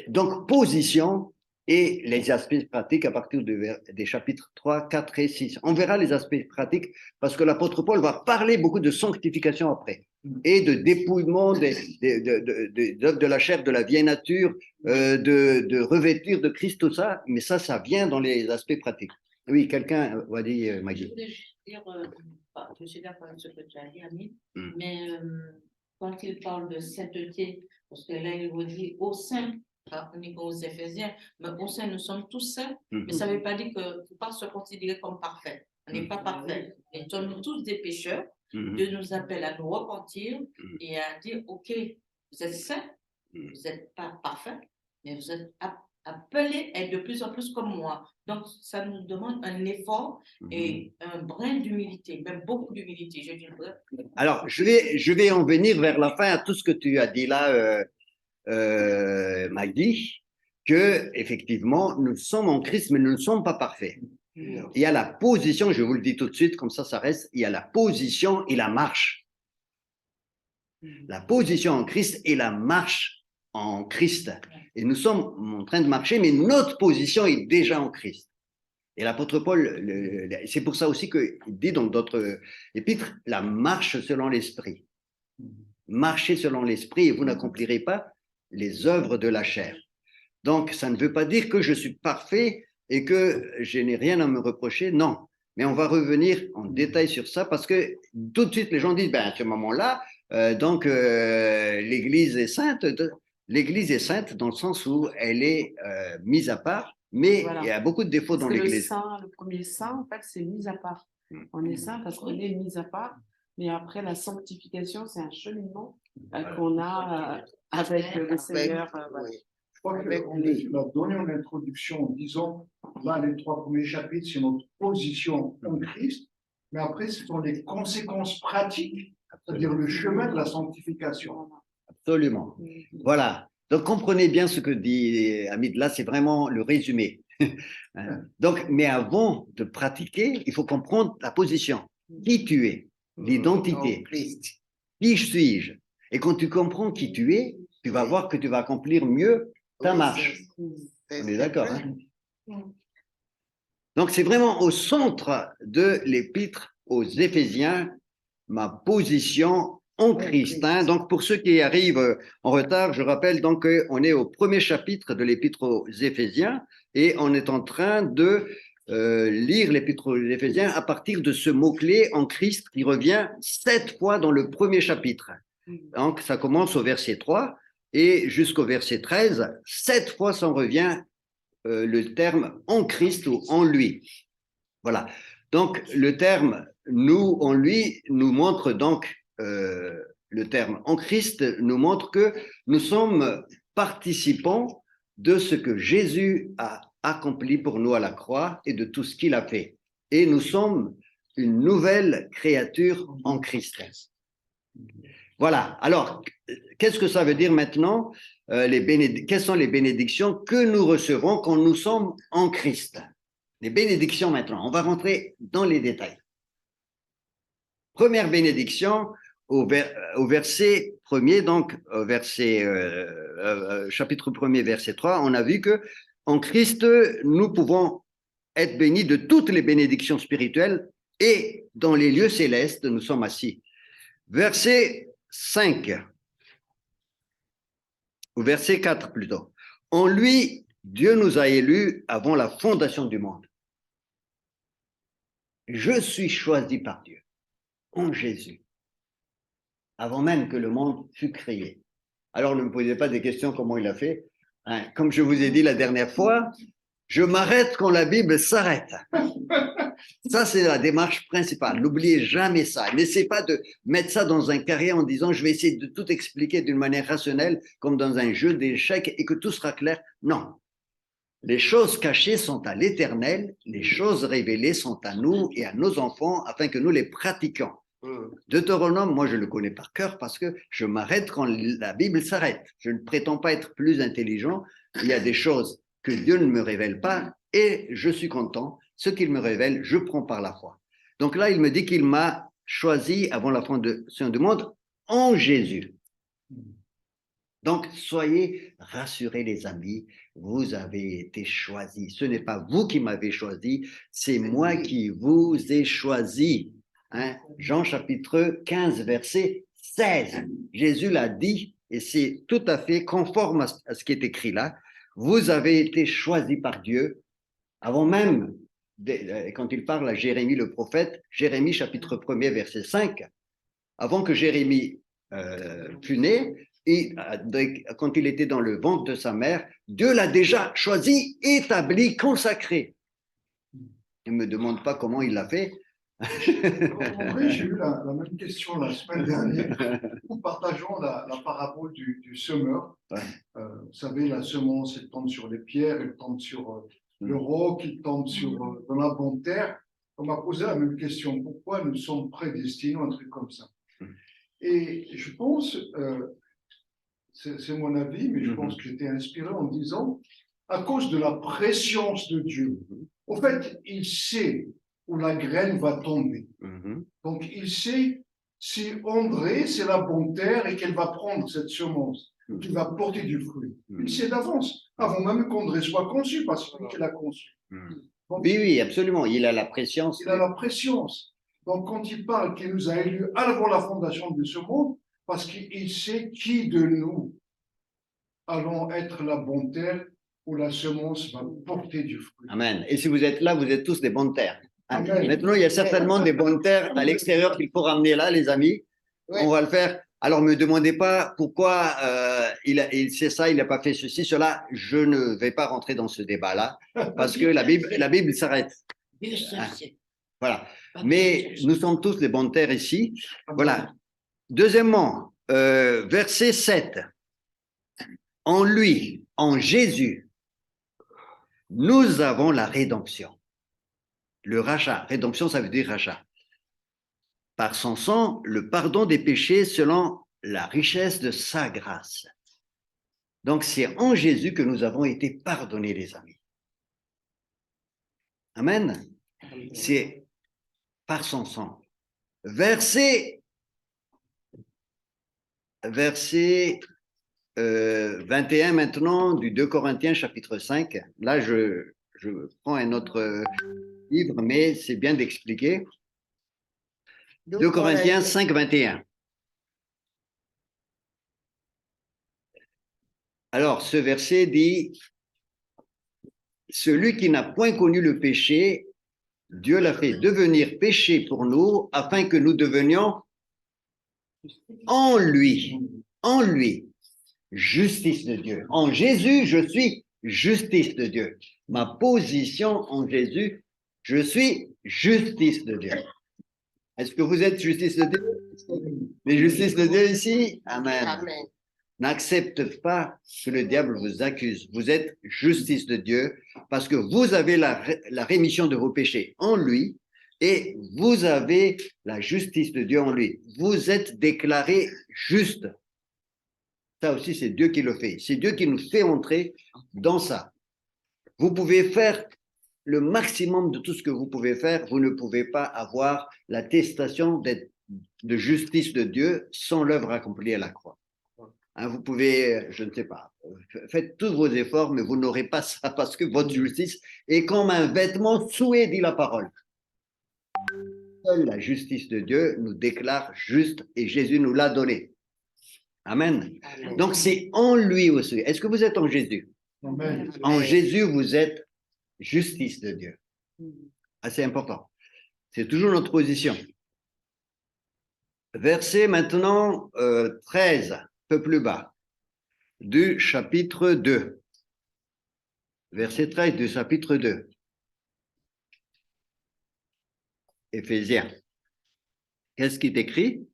Donc, position et les aspects pratiques à partir des chapitres 3, 4 et 6. On verra les aspects pratiques parce que l'apôtre Paul va parler beaucoup de sanctification après et de dépouillement de la chair, de la vieille nature, de revêtir de Christ, tout ça. Mais ça vient dans les aspects pratiques. Oui, quelqu'un va dire, Maggie. Je voulais juste dire, je suis d'accord avec ce que tu as dit, Ami, mais quand il parle de sainteté, parce que là, il vous dit au sein, uniquement aux Éphésiens, mais au sein, nous sommes tous saints, mais ça ne veut pas dire qu'il ne faut pas se considérer comme parfait. On n'est pas parfait. Nous sommes tous des pécheurs. Dieu nous appelle à nous repentir et à dire, OK, vous êtes saints, vous n'êtes pas parfaits, mais vous êtes appelés à être de plus en plus comme moi. Donc, ça nous demande un effort et un brin d'humilité, même beaucoup d'humilité, je dirais. Alors, je vais en venir vers la fin à tout ce que tu as dit là, Maggie, que effectivement, nous sommes en Christ, mais nous ne sommes pas parfaits. Il y a la position, je vous le dis tout de suite, comme ça reste, il y a la position et la marche. La position en Christ et la marche en Christ. Et nous sommes en train de marcher, mais notre position est déjà en Christ. Et l'apôtre Paul, c'est pour ça aussi qu'il dit dans d'autres épîtres, la marche selon l'esprit. Marchez selon l'esprit et vous n'accomplirez pas les œuvres de la chair. Donc, ça ne veut pas dire que je suis parfait et que je n'ai rien à me reprocher, non. Mais on va revenir en détail sur ça parce que tout de suite, les gens disent, ben, à ce moment-là, l'Église est sainte. L'Église est sainte dans le sens où elle est mise à part, mais voilà. Il y a beaucoup de défauts dans l'Église. Le premier saint, en fait, c'est mis à part. On est saint parce qu'on est mis à part, mais après, la sanctification, c'est un cheminement qu'on a avec le Seigneur. Je crois qu'on a donné une introduction en disant, là, les 3 premiers chapitres, c'est notre position en Christ, mais après, ce sont les conséquences pratiques c'est-à-dire le chemin de la sanctification. Absolument. Voilà. Donc, comprenez bien ce que dit Hamid là, c'est vraiment le résumé. Donc, mais avant de pratiquer, il faut comprendre la position. Qui tu es, l'identité, En Christ. qui suis-je. Et quand tu comprends qui tu es, tu vas voir que tu vas accomplir mieux ta Oui, marche. c'est On est d'accord, vrai. hein? Donc, c'est vraiment au centre de l'épître aux Éphésiens, ma position en Christ. Hein. Donc, pour ceux qui arrivent en retard, je rappelle donc qu'on est au premier chapitre de l'épître aux Éphésiens et on est en train de lire l'épître aux Éphésiens à partir de ce mot-clé en Christ qui revient 7 fois dans le premier chapitre. Donc, ça commence au verset 3 et jusqu'au verset 13, 7 fois ça revient le terme en Christ ou en lui. Voilà. Donc, le terme nous en lui nous montre donc, le terme en Christ nous montre que nous sommes participants de ce que Jésus a accompli pour nous à la croix et de tout ce qu'il a fait. Et nous sommes une nouvelle créature en Christ. Voilà. Alors, qu'est-ce que ça veut dire maintenant? Quelles sont les bénédictions que nous recevons quand nous sommes en Christ? Les bénédictions maintenant. On va rentrer dans les détails. Première bénédiction au verset 1er, donc au chapitre 1er, verset 3, on a vu que en Christ, nous pouvons être bénis de toutes les bénédictions spirituelles et dans les lieux célestes, nous sommes assis. Verset 5, ou verset 4 plutôt. En lui, Dieu nous a élus avant la fondation du monde. Je suis choisi par Dieu, en Jésus, avant même que le monde fût créé. Alors ne me posez pas des questions comment il a fait. Hein, comme je vous ai dit la dernière fois, je m'arrête quand la Bible s'arrête. Ça, c'est la démarche principale. N'oubliez jamais ça. N'essayez pas de mettre ça dans un carré en disant je vais essayer de tout expliquer d'une manière rationnelle, comme dans un jeu d'échecs, et que tout sera clair. Non. Les choses cachées sont à l'Éternel, les choses révélées sont à nous et à nos enfants, afin que nous les pratiquions. Deutéronome, moi je le connais par cœur parce que je m'arrête quand la Bible s'arrête. Je ne prétends pas être plus intelligent. Il y a des choses que Dieu ne me révèle pas et je suis content. Ce qu'il me révèle, je prends par la foi. Donc là, il me dit qu'il m'a choisi avant la fondation du monde en Jésus. Donc, soyez rassurés, les amis, vous avez été choisis. Ce n'est pas vous qui m'avez choisi, c'est moi qui vous ai choisi. Hein? Jean chapitre 15, verset 16. Jésus l'a dit, et c'est tout à fait conforme à ce qui est écrit là. Vous avez été choisis par Dieu avant même, quand il parle à Jérémie le prophète, Jérémie chapitre 1er, verset 5, avant que Jérémie fût né, et quand il était dans le ventre de sa mère, Dieu l'a déjà choisi, établi, consacré. Ne me demande pas comment il l'a fait. Oui, j'ai eu la même question la semaine dernière. Nous partageons la parabole du semeur. Ouais. Vous savez, la semence, elle tombe sur les pierres, elle tombe sur le roc, elle tombe dans la bonne terre. On m'a posé la même question. Pourquoi nous sommes prédestinés à un truc comme ça? Et je pense, c'est mon avis, mais je pense que j'étais inspiré en disant, à cause de la préscience de Dieu. En fait, il sait où la graine va tomber. Donc, il sait si André, c'est la bonne terre et qu'elle va prendre cette semence, qui va porter du fruit. Il sait d'avance, avant même qu'André soit conçu, parce qu'il l'a conçu. Donc, Oui, absolument. Il a la préscience. il a la préscience. Donc, quand il parle qu'il nous a élus avant la fondation de ce monde, parce qu'il sait qui de nous allons être la bonne terre où la semence va porter du fruit. Amen. Et si vous êtes là, vous êtes tous des bonnes terres. Amen. Maintenant, il y a certainement des bonnes terres à l'extérieur qu'il faut ramener là, les amis. Oui. On va le faire. Alors, ne me demandez pas pourquoi il sait ça, il n'a pas fait ceci, cela. Je ne vais pas rentrer dans ce débat-là parce que la Bible s'arrête. Dieu seul sait. Voilà. Mais nous sommes tous des bonnes terres ici. Voilà. Deuxièmement, verset 7. En lui, en Jésus, nous avons la rédemption. Le rachat. Rédemption, ça veut dire rachat. par son sang le pardon des péchés selon la richesse de sa grâce. Donc, c'est en Jésus que nous avons été pardonnés, les amis. Amen. C'est par son sang. Verset 21 maintenant du 2 Corinthiens chapitre 5. Là, je prends un autre livre, mais c'est bien d'expliquer. 2 Corinthiens 5, 21. Alors, ce verset dit, « Celui qui n'a point connu le péché, Dieu l'a fait devenir péché pour nous, afin que nous devenions en lui, justice de Dieu. En Jésus, je suis justice de Dieu. Ma position en Jésus, je suis justice de Dieu. » Est-ce que vous êtes justice de Dieu? Les justices de Dieu ici? Amen. Amen. N'accepte pas que le diable vous accuse. Vous êtes justice de Dieu parce que vous avez la rémission de vos péchés en lui et vous avez la justice de Dieu en lui. Vous êtes déclaré juste. Ça aussi, c'est Dieu qui le fait. C'est Dieu qui nous fait entrer dans ça. Vous pouvez faire le maximum de tout ce que vous pouvez faire. Vous ne pouvez pas avoir l'attestation de justice de Dieu sans l'œuvre accomplie à la croix. Hein, vous pouvez, je ne sais pas, faites tous vos efforts, mais vous n'aurez pas ça parce que votre justice est comme un vêtement souillé, dit la parole. Seule la justice de Dieu nous déclare juste et Jésus nous l'a donné. Amen. Amen. Donc c'est en lui aussi. Est-ce que vous êtes en Jésus? Amen. En Jésus, vous êtes justice de Dieu. Assez important. C'est toujours notre position. Verset maintenant 13. Peu plus bas, du chapitre 2. Verset 13 du chapitre 2. Éphésiens. Qu'est-ce qui est écrit?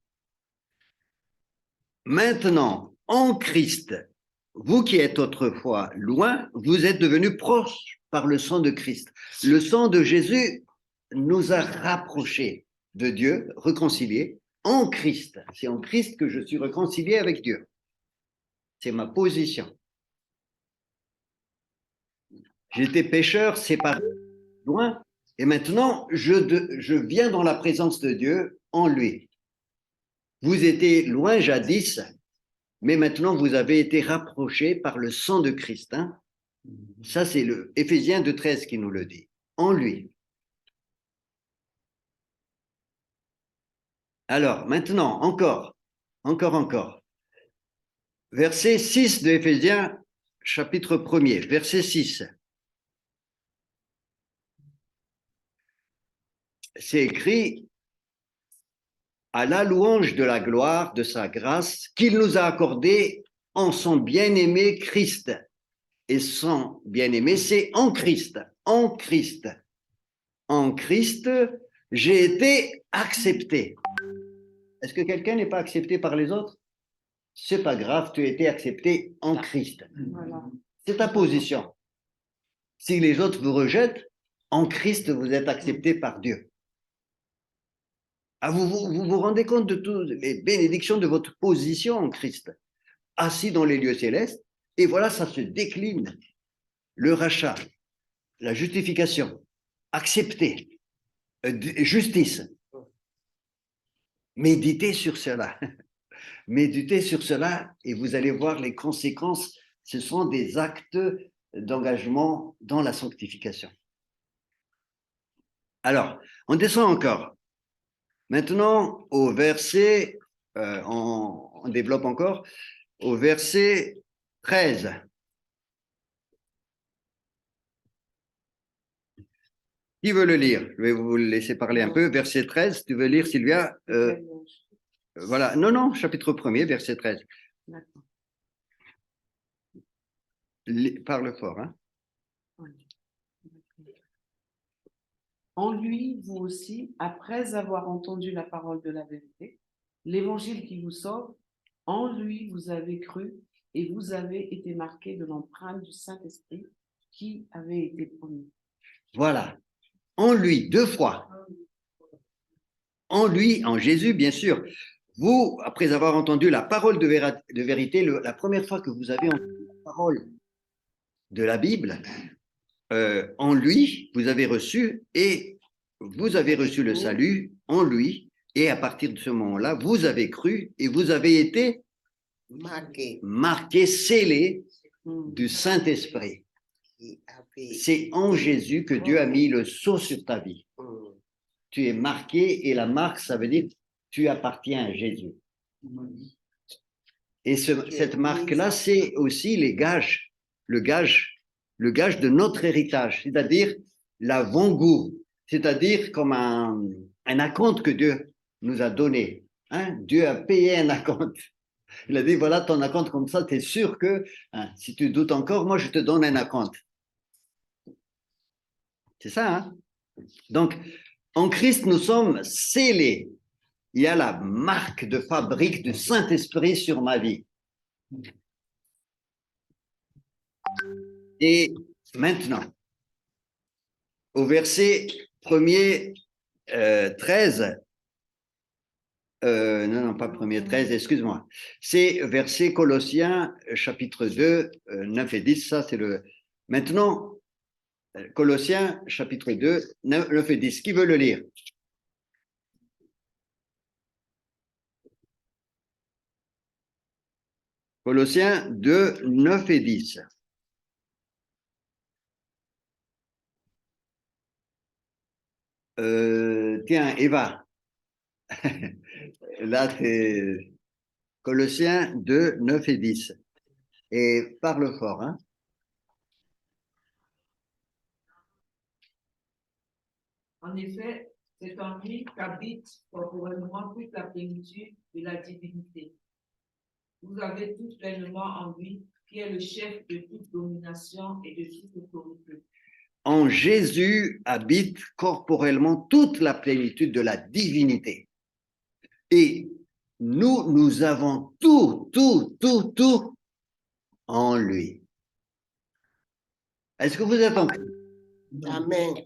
Maintenant, en Christ, vous qui êtes autrefois loin, vous êtes devenus proches par le sang de Christ. Le sang de Jésus nous a rapprochés de Dieu, réconciliés en Christ. C'est en Christ que je suis réconcilié avec Dieu. C'est ma position. J'étais pécheur, séparé, loin, et maintenant je viens dans la présence de Dieu en lui. Vous étiez loin jadis, mais maintenant vous avez été rapprochés par le sang de Christ. Hein? Ça, c'est le Éphésiens 2,13 qui nous le dit. En lui. Alors, maintenant, encore. Verset 6 de Éphésiens, chapitre 1er, verset 6. C'est écrit à la louange de la gloire de sa grâce qu'il nous a accordée en son bien-aimé Christ. Et son bien-aimé, c'est en Christ. En Christ. En Christ, j'ai été accepté. Est-ce que quelqu'un n'est pas accepté par les autres? C'est pas grave, tu as été accepté en Christ. Voilà. C'est ta position. Si les autres vous rejettent, en Christ, vous êtes accepté par Dieu. Ah, vous rendez compte de toutes les bénédictions de votre position en Christ, assis dans les lieux célestes, et voilà, ça se décline. Le rachat, la justification, accepter, justice. Méditez sur cela. Méditez sur cela et vous allez voir les conséquences. Ce sont des actes d'engagement dans la sanctification. Alors, on descend encore. Maintenant, au verset, on développe encore, au verset 13. Qui veut le lire? Je vais vous laisser parler un peu. Verset 13, tu veux lire, Sylvia? Voilà, non, chapitre 1er, verset 13. D'accord. Parle fort, hein? En lui, vous aussi, après avoir entendu la parole de la vérité, l'évangile qui vous sauve, en lui vous avez cru et vous avez été marqués de l'empreinte du Saint-Esprit qui avait été promis. Voilà, en lui, 2 fois. En lui, en Jésus, bien sûr. Vous, après avoir entendu la parole de vérité, la première fois que vous avez entendu la parole de la Bible, en lui, vous avez reçu le salut en lui, et à partir de ce moment-là, vous avez cru et vous avez été marqué, scellé du Saint-Esprit. C'est en Jésus que Dieu a mis le sceau sur ta vie. Tu es marqué et la marque, ça veut dire tu appartiens à Jésus. Et cette marque-là, c'est aussi le gage de notre héritage, c'est-à-dire l'avant-goût, c'est-à-dire comme un acompte que Dieu nous a donné. Hein? Dieu a payé un acompte. Il a dit, voilà ton acompte comme ça, tu es sûr que, hein, si tu doutes encore, moi je te donne un acompte. C'est ça, hein? Donc, en Christ, nous sommes scellés. Il y a la marque de fabrique du Saint-Esprit sur ma vie. Et maintenant, au verset 1er 13, non, pas 1er 13, excuse-moi, c'est verset Colossiens, chapitre 2, 9 et 10, ça c'est le... Maintenant, Colossiens, chapitre 2, 9 et 10, qui veut le lire? Colossiens 2, 9 et 10. Tiens, Eva, là, c'est Colossiens 2, 9 et 10. Et parle fort, hein? En effet, c'est en lui qu'habite corporellement toute la plénitude de la divinité. Vous avez tout pleinement en lui, qui est le chef de toute domination et de toute autorité. En Jésus habite corporellement toute la plénitude de la divinité. Et nous avons tout en lui. Est-ce que vous êtes en Christ? Amen.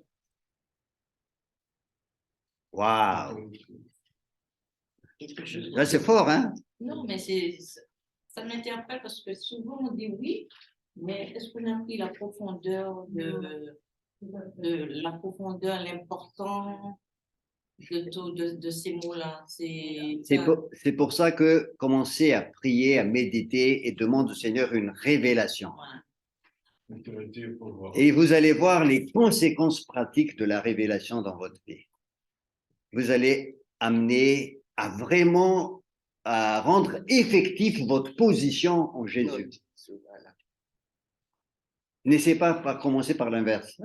Waouh! Là, c'est fort, hein? Non, mais ça m'interpelle parce que souvent on dit oui, mais est-ce qu'on a pris la profondeur l'important de ces mots-là? C'est pour ça que commencez à prier, à méditer et demande au Seigneur une révélation. Et vous allez voir les conséquences pratiques de la révélation dans votre vie. Vous allez amener à vraiment à rendre effectif votre position en Jésus. N'essayez pas par commencer par l'inverse.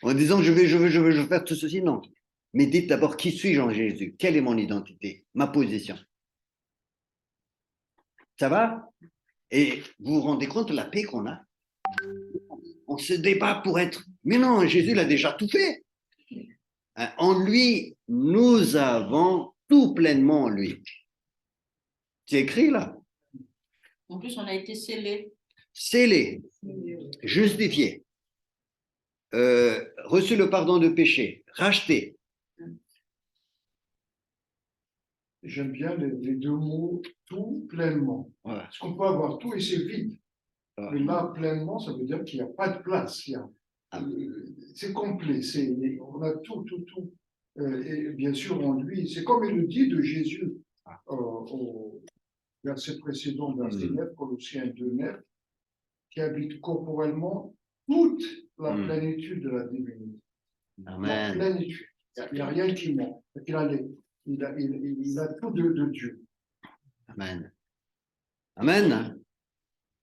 En disant je veux faire tout ceci, non. Mais dites d'abord qui suis-je en Jésus? Quelle est mon identité? Ma position? Ça va? Et vous vous rendez compte de la paix qu'on a? On se débat pour être... Mais non, Jésus l'a déjà tout fait. En lui, nous avons tout pleinement en lui. C'est écrit là. En plus, on a été scellés. Scellés, justifiés, reçu le pardon de péché, racheté. J'aime bien les deux mots tout pleinement. Ouais. Parce qu'on peut avoir tout et c'est vide. Ouais. Mais là, pleinement, ça veut dire qu'il n'y a pas de place. C'est complet. On a tout. Et bien sûr, en lui, c'est comme il le dit de Jésus au verset précédent, verset 9, Colossiens 2, 9, qui habite corporellement toute la plénitude de la divinité. Amen. La plénitude. Il n'y a rien qui manque. Il a tout de Dieu. Amen. Amen.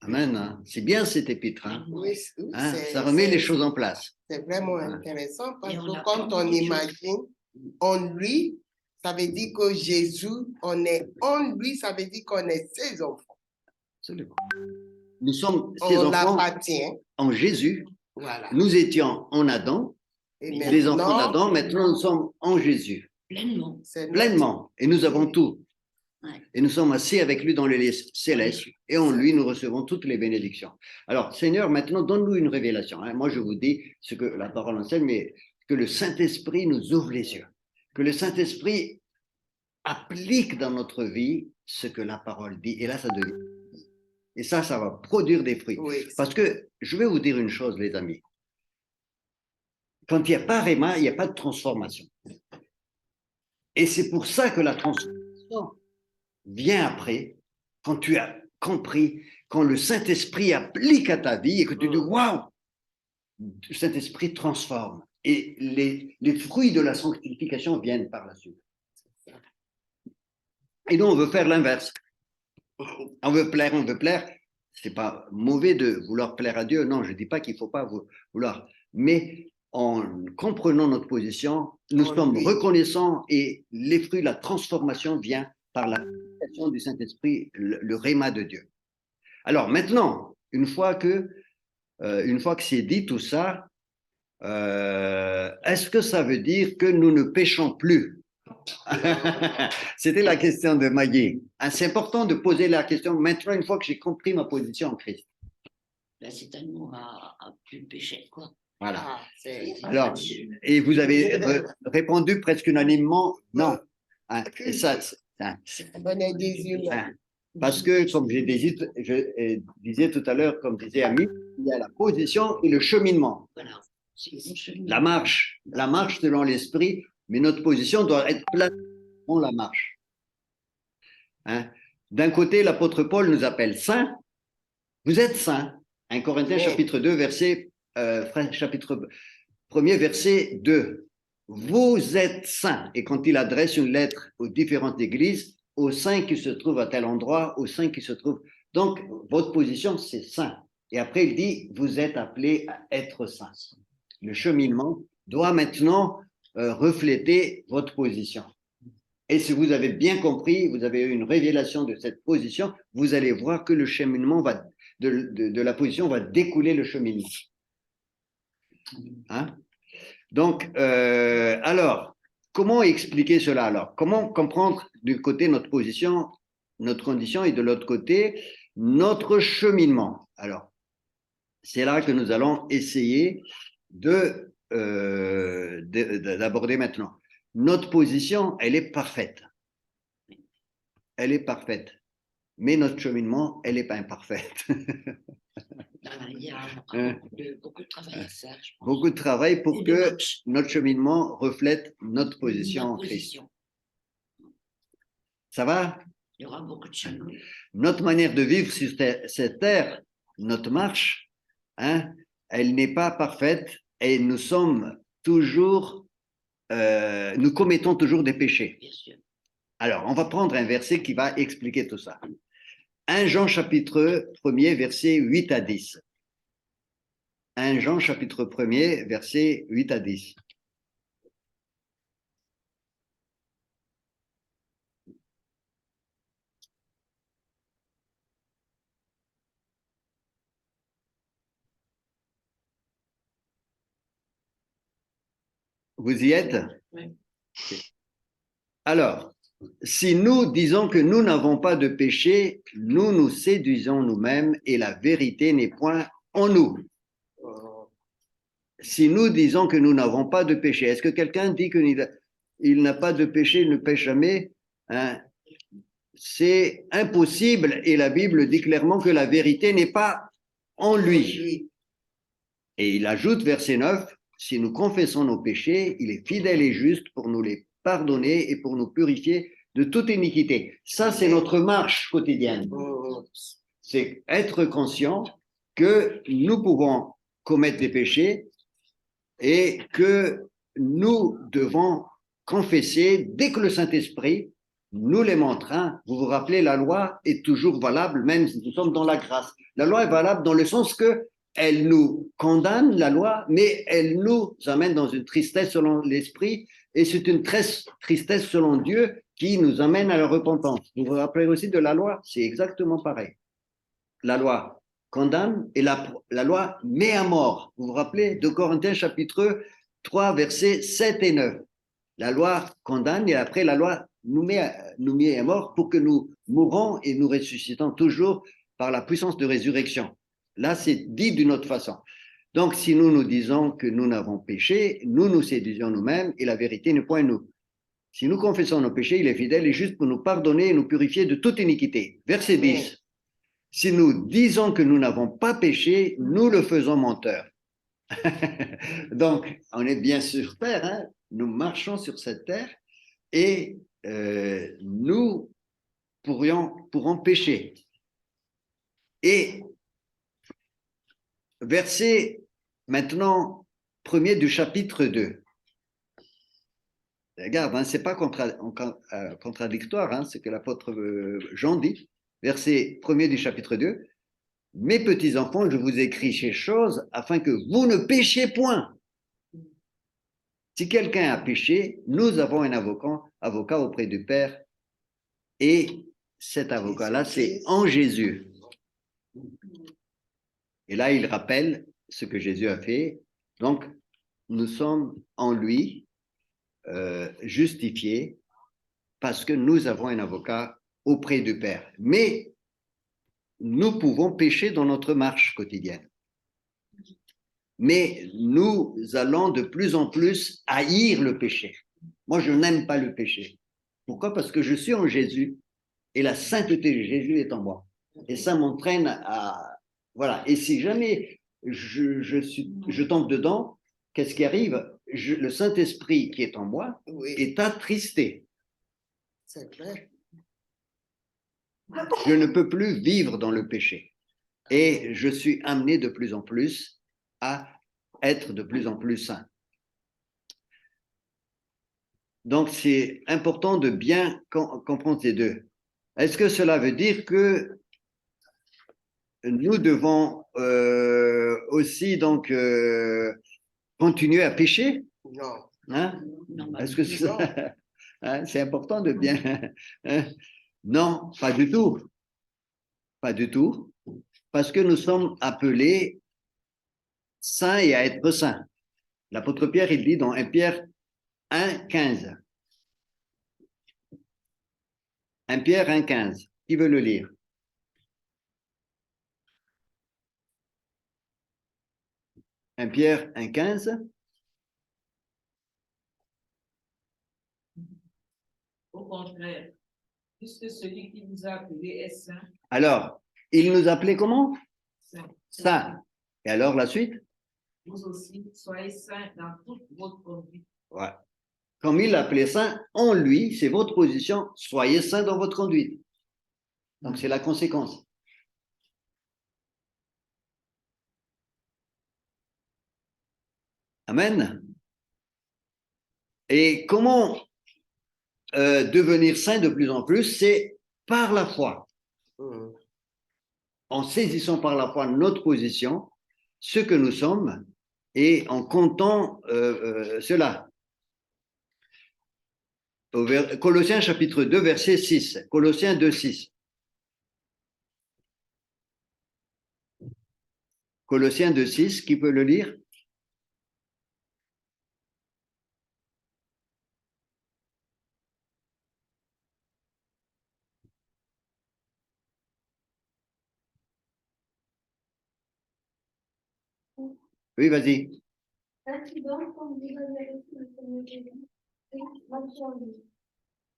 Amen. C'est bien cet épître. Hein? Oui, Hein? Ça remet les choses en place. C'est vraiment intéressant parce Et on que a quand pas on beaucoup de imagine en lui, ça veut dire que Jésus, on est en lui, ça veut dire qu'on est ses enfants. Absolument. Nous sommes ses On enfants l'appartient. en Jésus. Voilà. Nous étions en Adam, Et les enfants d'Adam. Maintenant, nous sommes en Jésus. Pleinement. c'est notre- Pleinement. Et nous avons tout. Ouais. Et nous sommes assis avec lui dans les lieux célestes. Et en lui, nous recevons toutes les bénédictions. Alors, Seigneur, maintenant, donne-nous une révélation. Hein. Moi, je vous dis ce que la parole enseigne, mais que le Saint-Esprit nous ouvre les yeux. que le Saint-Esprit applique dans notre vie ce que la parole dit. Et là, ça devient. Et ça va produire des fruits. Oui. Parce que je vais vous dire une chose, les amis. Quand il n'y a pas Réma, il n'y a pas de transformation. Et c'est pour ça que la transformation vient après, quand tu as compris, quand le Saint-Esprit applique à ta vie et que tu dis waouh, le Saint-Esprit transforme. Et les fruits de la sanctification viennent par la suite. Et nous, on veut faire l'inverse. On veut plaire. C'est pas mauvais de vouloir plaire à Dieu. Non, je dis pas qu'il faut pas vouloir. Mais en comprenant notre position, nous sommes reconnaissants et les fruits, la transformation vient par la communication du Saint-Esprit, le réma de Dieu. Alors maintenant, une fois que c'est dit tout ça, est-ce que ça veut dire que nous ne péchons plus? C'était la question de Maggie. C'est important de poser la question maintenant, une fois que j'ai compris ma position en Christ. Là, c'est à nous à plus pécher, quoi. Voilà. Ah, Alors, et vous avez répondu presque unanimement non. Hein, et ça, bonne adhésion. parce que, comme je disais tout à l'heure, comme disait Ami, il y a la position et le cheminement. Voilà. C'est mon cheminement. La marche selon l'esprit, mais notre position doit être placée dans la marche. Hein? D'un côté, l'apôtre Paul nous appelle saints. Vous êtes saints. 1 Corinthiens chapitre 2, chapitre 1er, verset 2. Vous êtes saints. Et quand il adresse une lettre aux différentes églises, aux saints qui se trouvent à tel endroit, aux saints qui se trouvent. Donc, votre position, c'est saint. Et après, il dit, vous êtes appelés à être saints. Le cheminement doit maintenant refléter votre position. Et si vous avez bien compris, vous avez eu une révélation de cette position, vous allez voir que le cheminement de la position va découler le cheminement. Hein? Donc, alors, comment expliquer cela alors? Comment comprendre du côté notre position, notre condition et de l'autre côté notre cheminement? Alors, c'est là que nous allons essayer d'aborder maintenant. Notre position, elle est parfaite. Elle est parfaite. Mais notre cheminement, elle n'est pas imparfaite. Il y a beaucoup de travail à faire, je pense. Beaucoup de travail pour que notre cheminement reflète notre position en Christ. Ça va? Il y aura beaucoup de chemin. Notre manière de vivre sur cette terre, notre marche, hein, elle n'est pas parfaite et nous sommes toujours, nous commettons toujours des péchés. Bien sûr. Alors, on va prendre un verset qui va expliquer tout ça. 1 Jean chapitre 1er, versets 8 à 10. 1 Jean chapitre 1er, versets 8 à 10. Vous y êtes? Oui. Alors, si nous disons que nous n'avons pas de péché, nous nous séduisons nous-mêmes et la vérité n'est point en nous. Si nous disons que nous n'avons pas de péché, est-ce que quelqu'un dit qu'il n'a pas de péché, il ne pêche jamais? Hein? C'est impossible et la Bible dit clairement que la vérité n'est pas en lui. Et il ajoute, verset 9, si nous confessons nos péchés, il est fidèle et juste pour nous les pardonner et pour nous purifier de toute iniquité. Ça, c'est notre marche quotidienne. C'est être conscient que nous pouvons commettre des péchés et que nous devons confesser dès que le Saint-Esprit nous les montre. Vous vous rappelez, la loi est toujours valable, même si nous sommes dans la grâce. La loi est valable dans le sens que elle nous condamne, la loi, mais elle nous amène dans une tristesse selon l'esprit, et c'est une tristesse selon Dieu qui nous amène à la repentance. Vous vous rappelez aussi de la loi? C'est exactement pareil. La loi condamne et la loi met à mort. Vous vous rappelez de Corinthiens chapitre 3, versets 7 et 9. La loi condamne et après la loi nous met à mort pour que nous mourons et nous ressuscitons toujours par la puissance de résurrection. Là, c'est dit d'une autre façon. Donc, si nous nous disons que nous n'avons péché, nous nous séduisons nous-mêmes et la vérité n'est point nous. Si nous confessons nos péchés, il est fidèle et juste pour nous pardonner et nous purifier de toute iniquité. Verset 10. Si nous disons que nous n'avons pas péché, nous le faisons menteur. Donc, on est bien sur terre, hein? Nous marchons sur cette terre et nous pourrons pécher. Et verset maintenant premier du chapitre 2. Regarde, hein, ce n'est pas contradictoire, hein, ce que l'apôtre Jean dit. Verset 1er du chapitre 2. Mes petits enfants, je vous écris ces choses afin que vous ne péchiez point. Si quelqu'un a péché, nous avons un avocat auprès du Père. Et cet avocat-là, c'est en Jésus. Et là, il rappelle ce que Jésus a fait. Donc, nous sommes en lui justifiés parce que nous avons un avocat auprès du Père. Mais nous pouvons pécher dans notre marche quotidienne. Mais nous allons de plus en plus haïr le péché. Moi, je n'aime pas le péché. Pourquoi? Parce que je suis en Jésus et la sainteté de Jésus est en moi. Et ça m'entraîne à... Voilà. Et si jamais je tombe dedans, qu'est-ce qui arrive? Le Saint-Esprit qui est en moi est attristé. C'est vrai. Je ne peux plus vivre dans le péché. Et je suis amené de plus en plus à être de plus en plus saint. Donc, c'est important de bien comprendre ces deux. Est-ce que cela veut dire que nous devons aussi donc continuer à pécher? Non. Hein? Non, Est-ce que c'est hein, c'est important de bien... Hein? Non, pas du tout. Pas du tout. Parce que nous sommes appelés saints et à être saints. L'apôtre Pierre, il dit dans 1 Pierre 1,15. 1 Pierre 1,15. Qui veut le lire? Un Pierre 1,15. Au contraire, puisque celui qui vous a appelé est saint. Alors, il nous appelait comment? Saint. Saint. Et alors, la suite? Vous aussi, soyez saints dans toute votre conduite. Ouais. Comme il l'appelait saint, en lui, c'est votre position, soyez saint dans votre conduite. Donc, c'est la conséquence. Amen. Et comment devenir saint de plus en plus? C'est par la foi. En saisissant par la foi notre position, ce que nous sommes, et en comptant cela. Colossiens chapitre 2, verset 6. Colossiens 2, 6. Colossiens 2, 6, qui peut le lire? Oui, vas-y.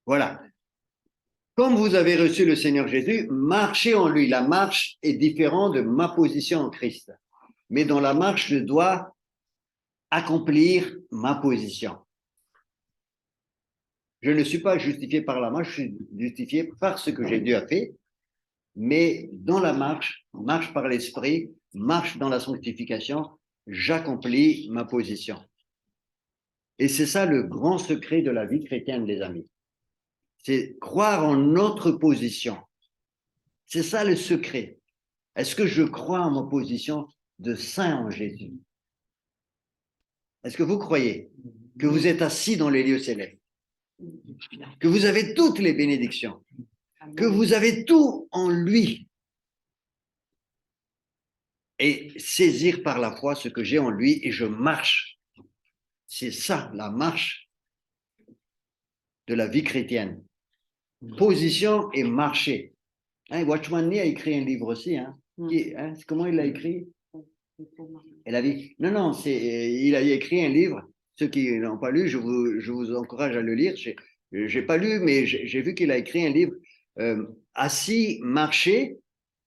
Voilà. Comme vous avez reçu le Seigneur Jésus, marchez en lui. La marche est différente de ma position en Christ. Mais dans la marche, je dois accomplir ma position. Je ne suis pas justifié par la marche, je suis justifié par ce que Jésus a fait. Mais dans la marche par l'Esprit, marche dans la sanctification, j'accomplis ma position. Et c'est ça le grand secret de la vie chrétienne, les amis. C'est croire en notre position. C'est ça le secret. Est-ce que je crois en ma position de saint en Jésus? Est-ce que vous croyez que vous êtes assis dans les lieux célestes? Que vous avez toutes les bénédictions? Que vous avez tout en lui? Et saisir par la foi ce que j'ai en lui et je marche. C'est ça, la marche de la vie chrétienne. Position et marcher. Hein, Watchman Nee a écrit un livre aussi. Hein. Comment il l'a écrit? Elle a dit, non, il a écrit un livre. Ceux qui n'ont pas lu, je vous encourage à le lire. J'ai pas lu, mais j'ai vu qu'il a écrit un livre assis, marcher,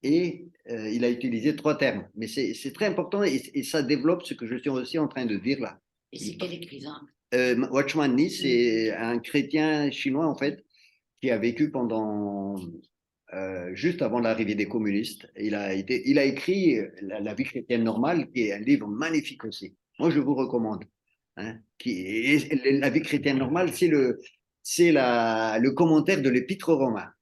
et il a utilisé 3 termes. Mais c'est très important et ça développe ce que je suis aussi en train de dire là. Et c'est quel écrivain? Watchman Nee, c'est un chrétien chinois en fait qui a vécu pendant juste avant l'arrivée des communistes. Il a écrit la vie chrétienne normale, qui est un livre magnifique aussi. Moi, je vous recommande. Hein, la vie chrétienne normale, c'est le commentaire de l'Épître aux Romains.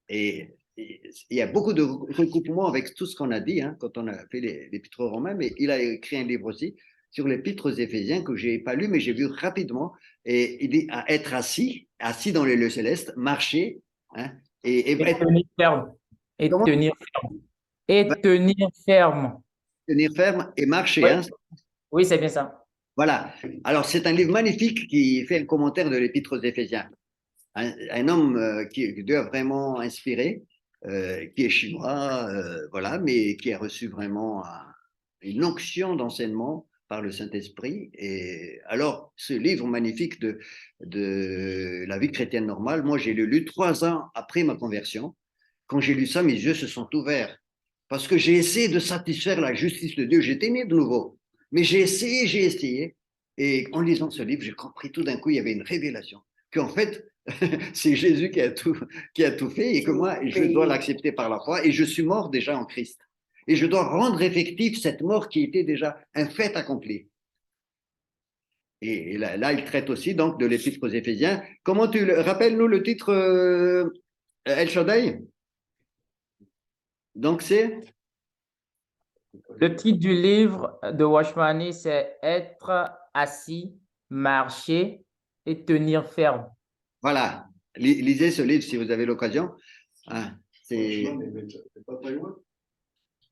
Et il y a beaucoup de recoupements avec tout ce qu'on a dit hein, quand on a fait l'Épître aux Romains, mais il a écrit un livre aussi sur l'Épître aux Éphésiens que je n'ai pas lu, mais j'ai vu rapidement. Et il dit à être assis dans les lieux célestes, marcher, hein, et tenir ferme. Et Comment? tenir ferme. Et tenir ferme. tenir ferme et marcher. Oui, Hein. oui, c'est bien ça. Voilà. Alors, c'est un livre magnifique qui fait un commentaire de l'Épître aux Éphésiens. Un homme qui Dieu a vraiment inspiré, qui est chinois, voilà, mais qui a reçu vraiment une onction d'enseignement par le Saint-Esprit. Et alors, ce livre magnifique de la vie chrétienne normale, moi, j'ai lu 3 ans après ma conversion. Quand j'ai lu ça, mes yeux se sont ouverts. Parce que j'ai essayé de satisfaire la justice de Dieu. J'étais né de nouveau. Mais j'ai essayé. Et en lisant ce livre, j'ai compris tout d'un coup, il y avait une révélation. Qu'en fait, c'est Jésus qui a tout fait et que moi, je dois l'accepter par la foi. Et je suis mort déjà en Christ. Et je dois rendre effectif cette mort qui était déjà un fait accompli. Et là, il traite aussi donc de l'Épître aux Éphésiens. Comment rappelles-nous le titre El Shaddai? Donc c'est Le titre du livre de Watchman Nee, c'est Être assis, marcher et tenir ferme. voilà. Lisez ce livre si vous avez l'occasion. Hein, c'est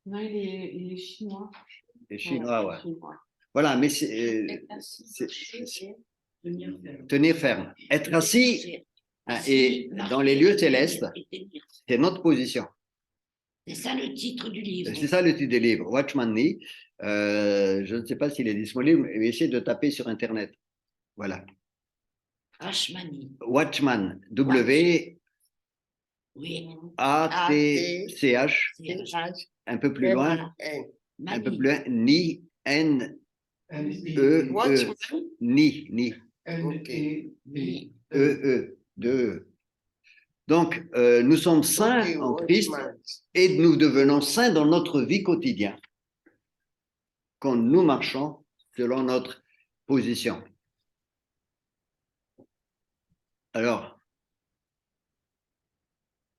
Non, il est chinois. chinois, ouais. Chinois. Voilà, mais tenir ferme. Être assis hein, et dans les lieux célestes, c'est notre position. C'est ça le titre du livre. C'est ça le titre du livre, Watchman Nee. Je ne sais pas s'il est disponible, mais essayez de taper sur Internet. Voilà. Ashmani. Watchman, Oui. W-A-T-C-H, un peu plus loin, un peu plus loin, Nee, N-E-E, Nee, E-E, de Donc, nous sommes saints en Christ et nous devenons saints dans notre vie quotidienne quand nous marchons selon notre position. Alors,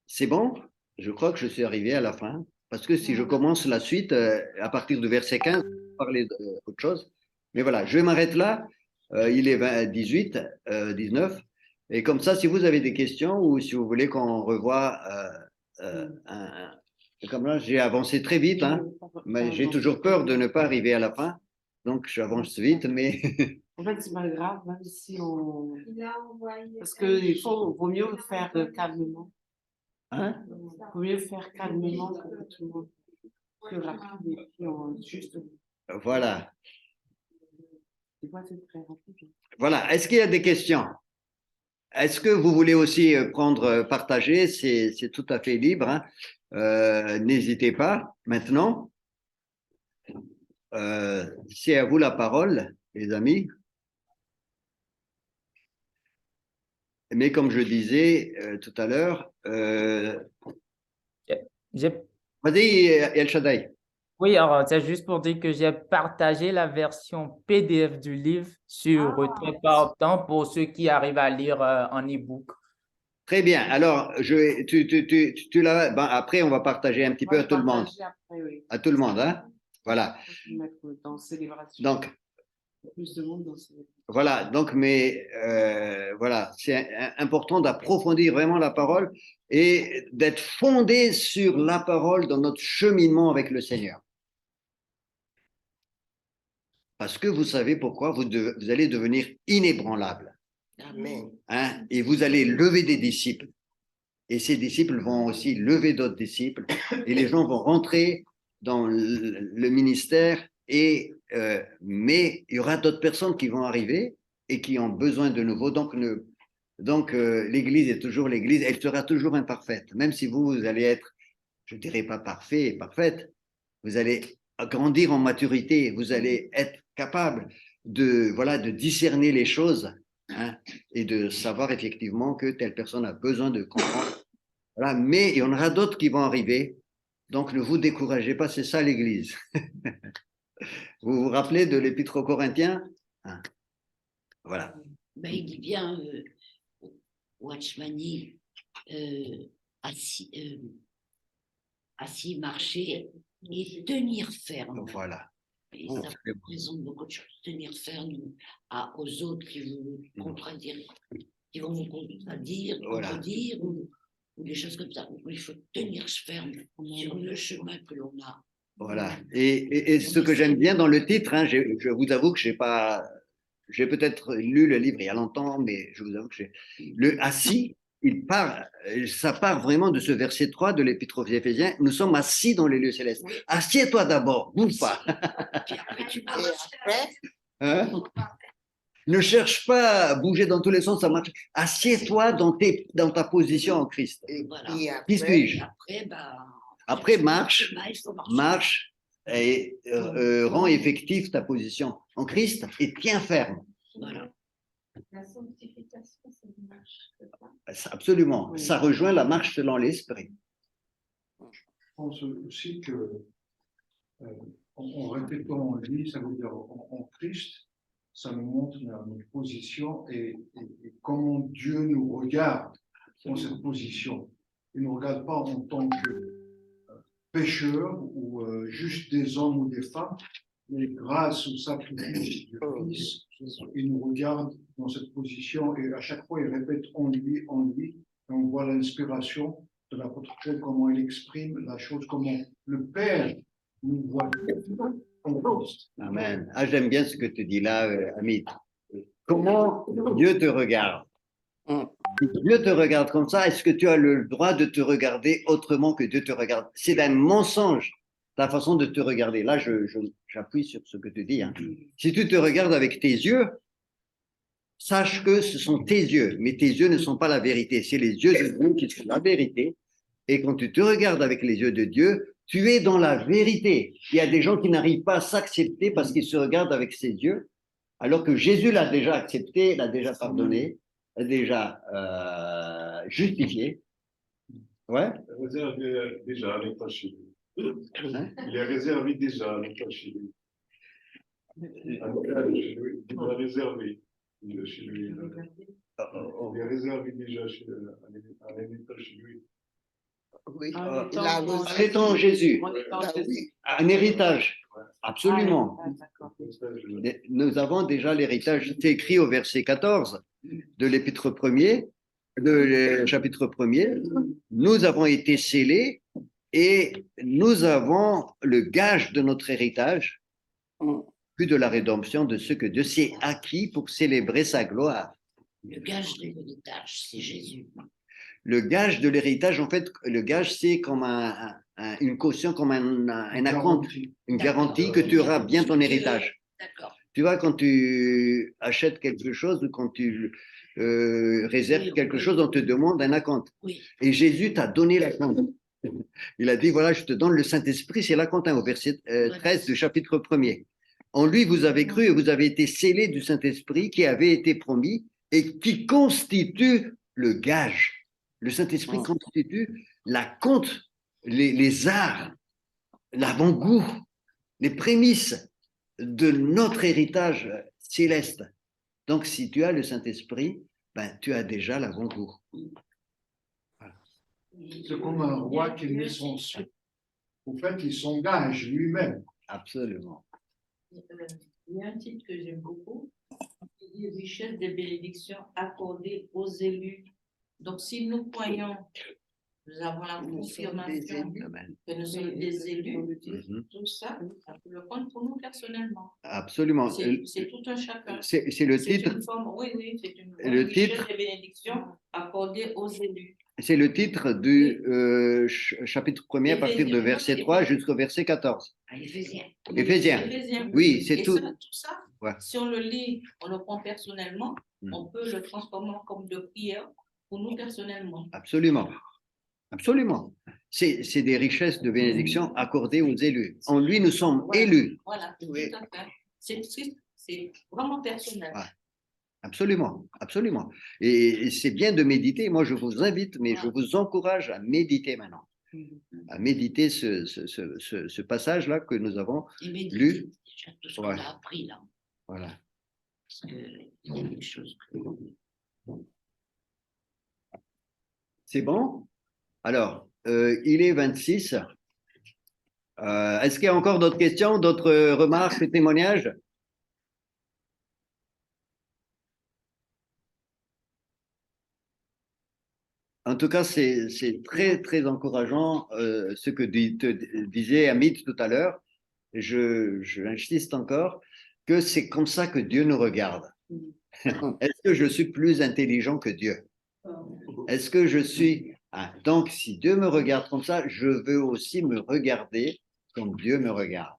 c'est bon? Je crois que je suis arrivé à la fin. Parce que si je commence la suite, à partir du verset 15, je vais parler d'autre chose. Mais voilà, je m'arrête là. Il est 18, 19. Et comme ça, si vous avez des questions ou si vous voulez qu'on revoie comme là, j'ai avancé très vite, hein, mais j'ai toujours peur de ne pas arriver à la fin. Donc, j'avance vite, mais En fait, c'est pas grave, même si on. Parce qu'il vaut mieux le faire calmement. hein? Il vaut mieux faire calmement pour que tout le monde plus rapide et puis juste. Voilà. Des fois, c'est très rapide. Voilà. Est-ce qu'il y a des questions? Est-ce que vous voulez aussi partager? C'est tout à fait libre. Hein. N'hésitez pas. Maintenant, c'est à vous la parole, les amis. Mais comme je disais tout à l'heure, vas-y, El Shaddai. Oui, alors c'est juste pour dire que j'ai partagé la version PDF du livre sur Retrait par temps pour ceux qui arrivent à lire en e-book. Très bien. Alors, tu l'as. Ben, après, on va partager un petit peu à tout le monde. Après, oui. À tout le monde, hein? Voilà. Mettre dans célébration. Donc, plus de monde dans célébration. voilà. Donc, mais voilà, c'est important d'approfondir vraiment la parole et d'être fondé sur la parole dans notre cheminement avec le Seigneur. Parce que vous savez pourquoi vous allez devenir inébranlable. Amen. Hein, et vous allez lever des disciples. Et ces disciples vont aussi lever d'autres disciples. Et les gens vont rentrer dans le ministère. Mais il y aura d'autres personnes qui vont arriver et qui ont besoin de nouveau. Donc, Donc, l'Église est toujours l'Église, elle sera toujours imparfaite. Même si vous allez être, je ne dirais pas parfait et parfaite, vous allez grandir en maturité, vous allez être capable de discerner les choses, hein, et de savoir effectivement que telle personne a besoin de comprendre. Voilà, mais il y en aura d'autres qui vont arriver. Donc, ne vous découragez pas, c'est ça l'Église. Vous vous rappelez de l'Épître aux Corinthiens? Hein, voilà. Ben, il dit bien, Watchmani, assis, marcher et tenir ferme. Voilà. Et ça représente beaucoup de choses. Tenir ferme aux autres qui vous contredire, qui vont vous contredire, contredire ou des choses comme ça. Il faut tenir ferme sur le chemin que l'on a. Voilà. Et ce que j'aime bien dans le titre, hein, je vous avoue que j'ai peut-être lu le livre il y a longtemps, mais je vous avoue que le assis, ça part vraiment de ce verset 3 de l'Épître aux Éphésiens. Nous sommes assis dans les lieux célestes. Oui. Assieds-toi d'abord, bouge pas. Puis après, tu hein? Ne cherche pas à bouger dans tous les sens, ça marche. Assieds-toi dans ta position en Christ. Et voilà. Qui suis-je? Après, marche et rends effective ta position en Christ et tiens ferme. Voilà. La sanctification, c'est une marche. Absolument. Ça rejoint la marche selon l'esprit. Je pense aussi que en répétant en lui, ça veut dire en Christ, ça nous montre notre position et comment Dieu nous regarde dans cette position. Il ne nous regarde pas en tant que pécheurs ou juste des hommes ou des femmes, mais grâce au sacrifice du Fils, il nous regarde dans cette position et à chaque fois il répète en lui, et on voit l'inspiration de l'apôtre Paul, comment il exprime la chose, comment le Père nous voit en Christ. Amen. Ah, j'aime bien ce que tu dis là, Amit. Comment Dieu te regarde? Si Dieu te regarde comme ça, est-ce que tu as le droit de te regarder autrement que Dieu te regarde? C'est un mensonge, ta façon de te regarder. Là, j'appuie sur ce que tu dis. Hein. Si tu te regardes avec tes yeux, sache que ce sont tes yeux, mais tes yeux ne sont pas la vérité. C'est les yeux de Dieu qui sont la vérité. Et quand tu te regardes avec les yeux de Dieu, tu es dans la vérité. Il y a des gens qui n'arrivent pas à s'accepter parce qu'ils se regardent avec ses yeux, alors que Jésus l'a déjà accepté, l'a déjà pardonné, l'a déjà justifié. Ouais. Réservé déjà à l'état chez lui. Hein? Il est réservé déjà à l'état chez lui. Il est réservé chez lui. Il est réservé déjà à l'état chez lui. Oui, En étant Jésus, un héritage, absolument. Nous avons déjà l'héritage, c'est écrit au verset 14 de l'épître premier, de chapitre 1er. Nous avons été scellés et nous avons le gage de notre héritage, puis de la rédemption de ce que Dieu s'est acquis pour célébrer sa gloire. Le gage de l'héritage, c'est Jésus. Le gage de l'héritage, en fait, le gage, c'est comme une caution, comme un acompte, une garantie que tu auras bien ton héritage. Tu vois, quand tu achètes quelque chose ou quand tu réserves quelque chose, on te demande un acompte. Et Jésus t'a donné l'acompte. Il a dit, voilà, je te donne le Saint-Esprit, c'est l'acompte, au verset 13 du chapitre 1er. En lui, vous avez cru et vous avez été scellés du Saint-Esprit qui avait été promis et qui constitue le gage. Le Saint-Esprit constitue l'acompte, les arts, l'avant-goût, les prémices de notre héritage céleste. Donc, si tu as le Saint-Esprit, ben, tu as déjà l'avant-goût. Voilà. C'est comme un roi qui met son sang. Au fait, il s'engage lui-même. Absolument. Il y a un titre que j'aime beaucoup, qui dit richesse des bénédictions accordées aux élus. Donc, si nous croyons nous avons la Nous sommes des confirmation élus. que nous sommes des élus. Mhm. Tout ça, ça peut le prendre pour nous personnellement. Absolument. C'est tout un chacun. C'est le C'est titre. une forme, oui, oui, c'est une Le richesse titre. et bénédiction accordée aux élus. C'est le titre du chapitre 1er à partir de verset 3 jusqu'au verset 14. À Éphésiens. Éphésiens. Oui, c'est Et tout. ça, tout ça, Ouais. si on le lit, on le prend personnellement, Mm. on peut le transformer comme de prière pour nous personnellement. Absolument. Absolument. C'est des richesses de bénédiction accordées aux élus. En lui, nous sommes Voilà. élus. Voilà, Oui. tout à fait. C'est vraiment personnel. Ouais. Absolument, absolument. Et c'est bien de méditer. Moi, je vous invite, mais je vous encourage à méditer maintenant. À méditer ce passage-là que nous avons Et méditer lu. déjà tout ce qu'on Ouais. a appris là. Voilà. Parce qu'il y a des choses que. C'est bon? Alors, il est 26. Est-ce qu'il y a encore d'autres questions, d'autres remarques, témoignages? En tout cas, c'est très, encourageant ce que te disait Amit tout à l'heure. J'insiste encore que c'est comme ça que Dieu nous regarde. Est-ce que je suis plus intelligent que Dieu? Est-ce que je suis... Ah, donc, si Dieu me regarde comme ça, je veux aussi me regarder comme Dieu me regarde.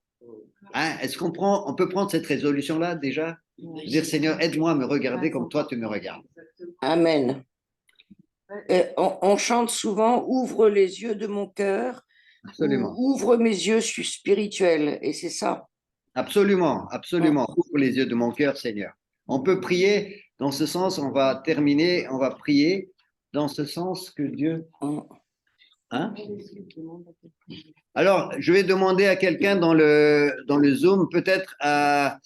Hein? Est-ce on peut prendre cette résolution-là déjà? Dire, Seigneur, aide-moi à me regarder comme toi tu me regardes. Amen. On chante souvent « Ouvre les yeux de mon cœur » Absolument. ou « Ouvre mes yeux spirituels » et c'est ça. Absolument, absolument. Ouvre les yeux de mon cœur, Seigneur. On peut prier dans ce sens, on va terminer, on va prier dans ce sens que Dieu... Hein? Alors, je vais demander à quelqu'un dans le Zoom, peut-être à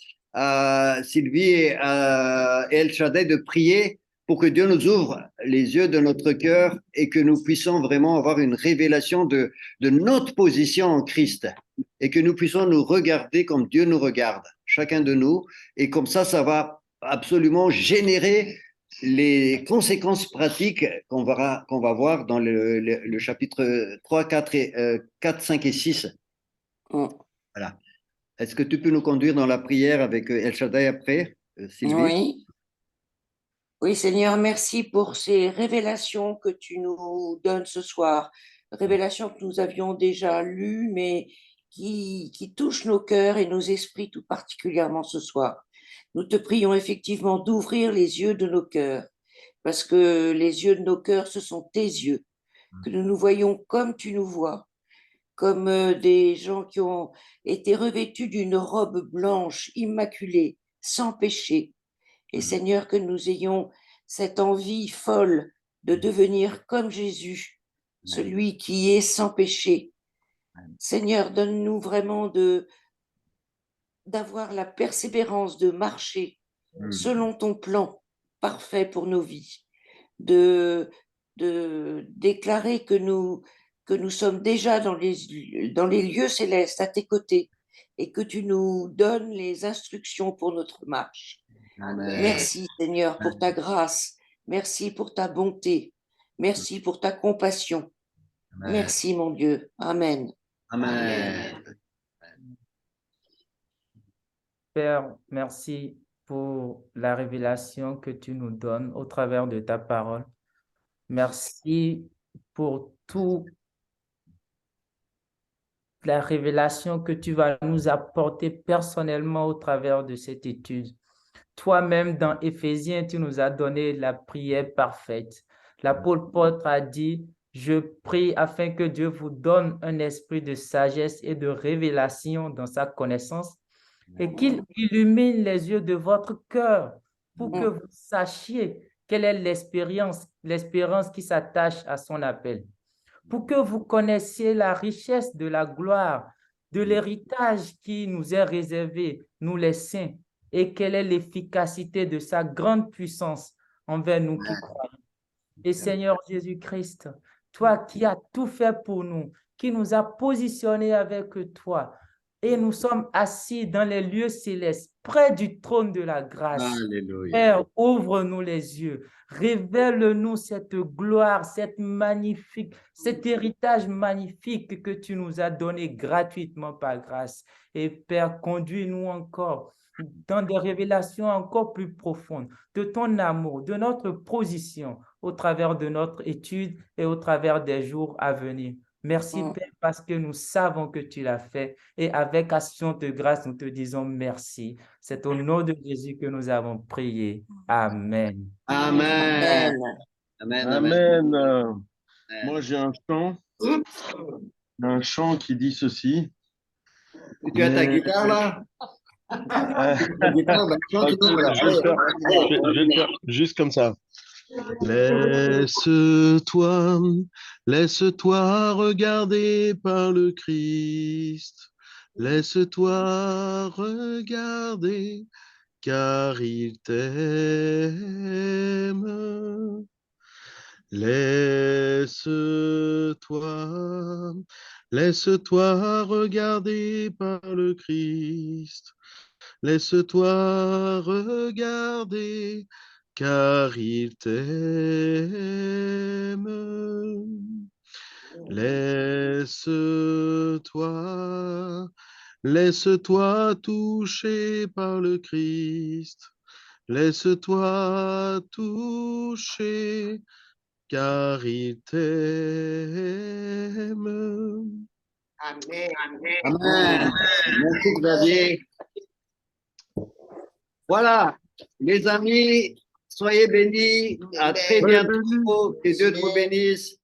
Sylvie et à El Shaddai de prier pour que Dieu nous ouvre les yeux de notre cœur et que nous puissions vraiment avoir une révélation de notre position en Christ et que nous puissions nous regarder comme Dieu nous regarde, chacun de nous. Et comme ça va absolument générer les conséquences pratiques qu'on va voir dans le chapitre 3, 4, 5 et 6. Voilà. Est-ce que tu peux nous conduire dans la prière avec El Shaddai après, Sylvie? Oui. Oui, Seigneur, merci pour ces révélations que tu nous donnes ce soir. Révélations que nous avions déjà lues, mais qui touchent nos cœurs et nos esprits tout particulièrement ce soir. Nous te prions effectivement d'ouvrir les yeux de nos cœurs, parce que les yeux de nos cœurs, ce sont tes yeux, que nous nous voyons comme tu nous vois, comme des gens qui ont été revêtus d'une robe blanche, immaculée, sans péché. Et Seigneur, que nous ayons cette envie folle de devenir comme Jésus, celui qui est sans péché. Seigneur, donne-nous vraiment d'avoir la persévérance de marcher selon ton plan parfait pour nos vies, de déclarer que nous sommes déjà dans les lieux célestes à tes côtés et que tu nous donnes les instructions pour notre marche. Amen. Merci Seigneur pour ta grâce, merci pour ta bonté, merci pour ta compassion. Amen. Merci mon Dieu. Amen. Amen. Père, merci pour la révélation que tu nous donnes au travers de ta parole. Merci pour toute la révélation que tu vas nous apporter personnellement au travers de cette étude. Toi-même, dans Éphésiens, tu nous as donné la prière parfaite. L'apôtre Paul a dit, je prie afin que Dieu vous donne un esprit de sagesse et de révélation dans sa connaissance et qu'il illumine les yeux de votre cœur pour que vous sachiez quelle est l'espérance qui s'attache à son appel, pour que vous connaissiez la richesse de la gloire, de l'héritage qui nous est réservé, nous les saints, et quelle est l'efficacité de sa grande puissance envers nous qui croyons. Et Seigneur Jésus-Christ, toi qui as tout fait pour nous, qui nous as positionnés avec toi, et nous sommes assis dans les lieux célestes, près du trône de la grâce. Alléluia. Père, ouvre-nous les yeux, révèle-nous cette gloire, cet héritage magnifique que tu nous as donné gratuitement par grâce. Et Père, conduis-nous encore dans des révélations encore plus profondes de ton amour, de notre position au travers de notre étude et au travers des jours à venir. Merci, Père, parce que nous savons que tu l'as fait et avec action de grâce, nous te disons merci. C'est au nom de Jésus que nous avons prié. Amen. Amen. Amen. Amen. Amen. Moi, j'ai un chant qui dit ceci. Tu as ta guitare là? Ta guitare, bah, chante, Ok, voilà. je vais le faire juste comme ça. Laisse-toi regarder par le Christ. Laisse-toi regarder, car il t'aime. Laisse-toi regarder par le Christ. Laisse-toi regarder, car il t'aime. Laisse-toi toucher par le Christ. Laisse-toi toucher, car il t'aime. Amen. Amen. Merci Xavier. Voilà, les amis, soyez bénis. À très bientôt. Que Dieu vous bénisse.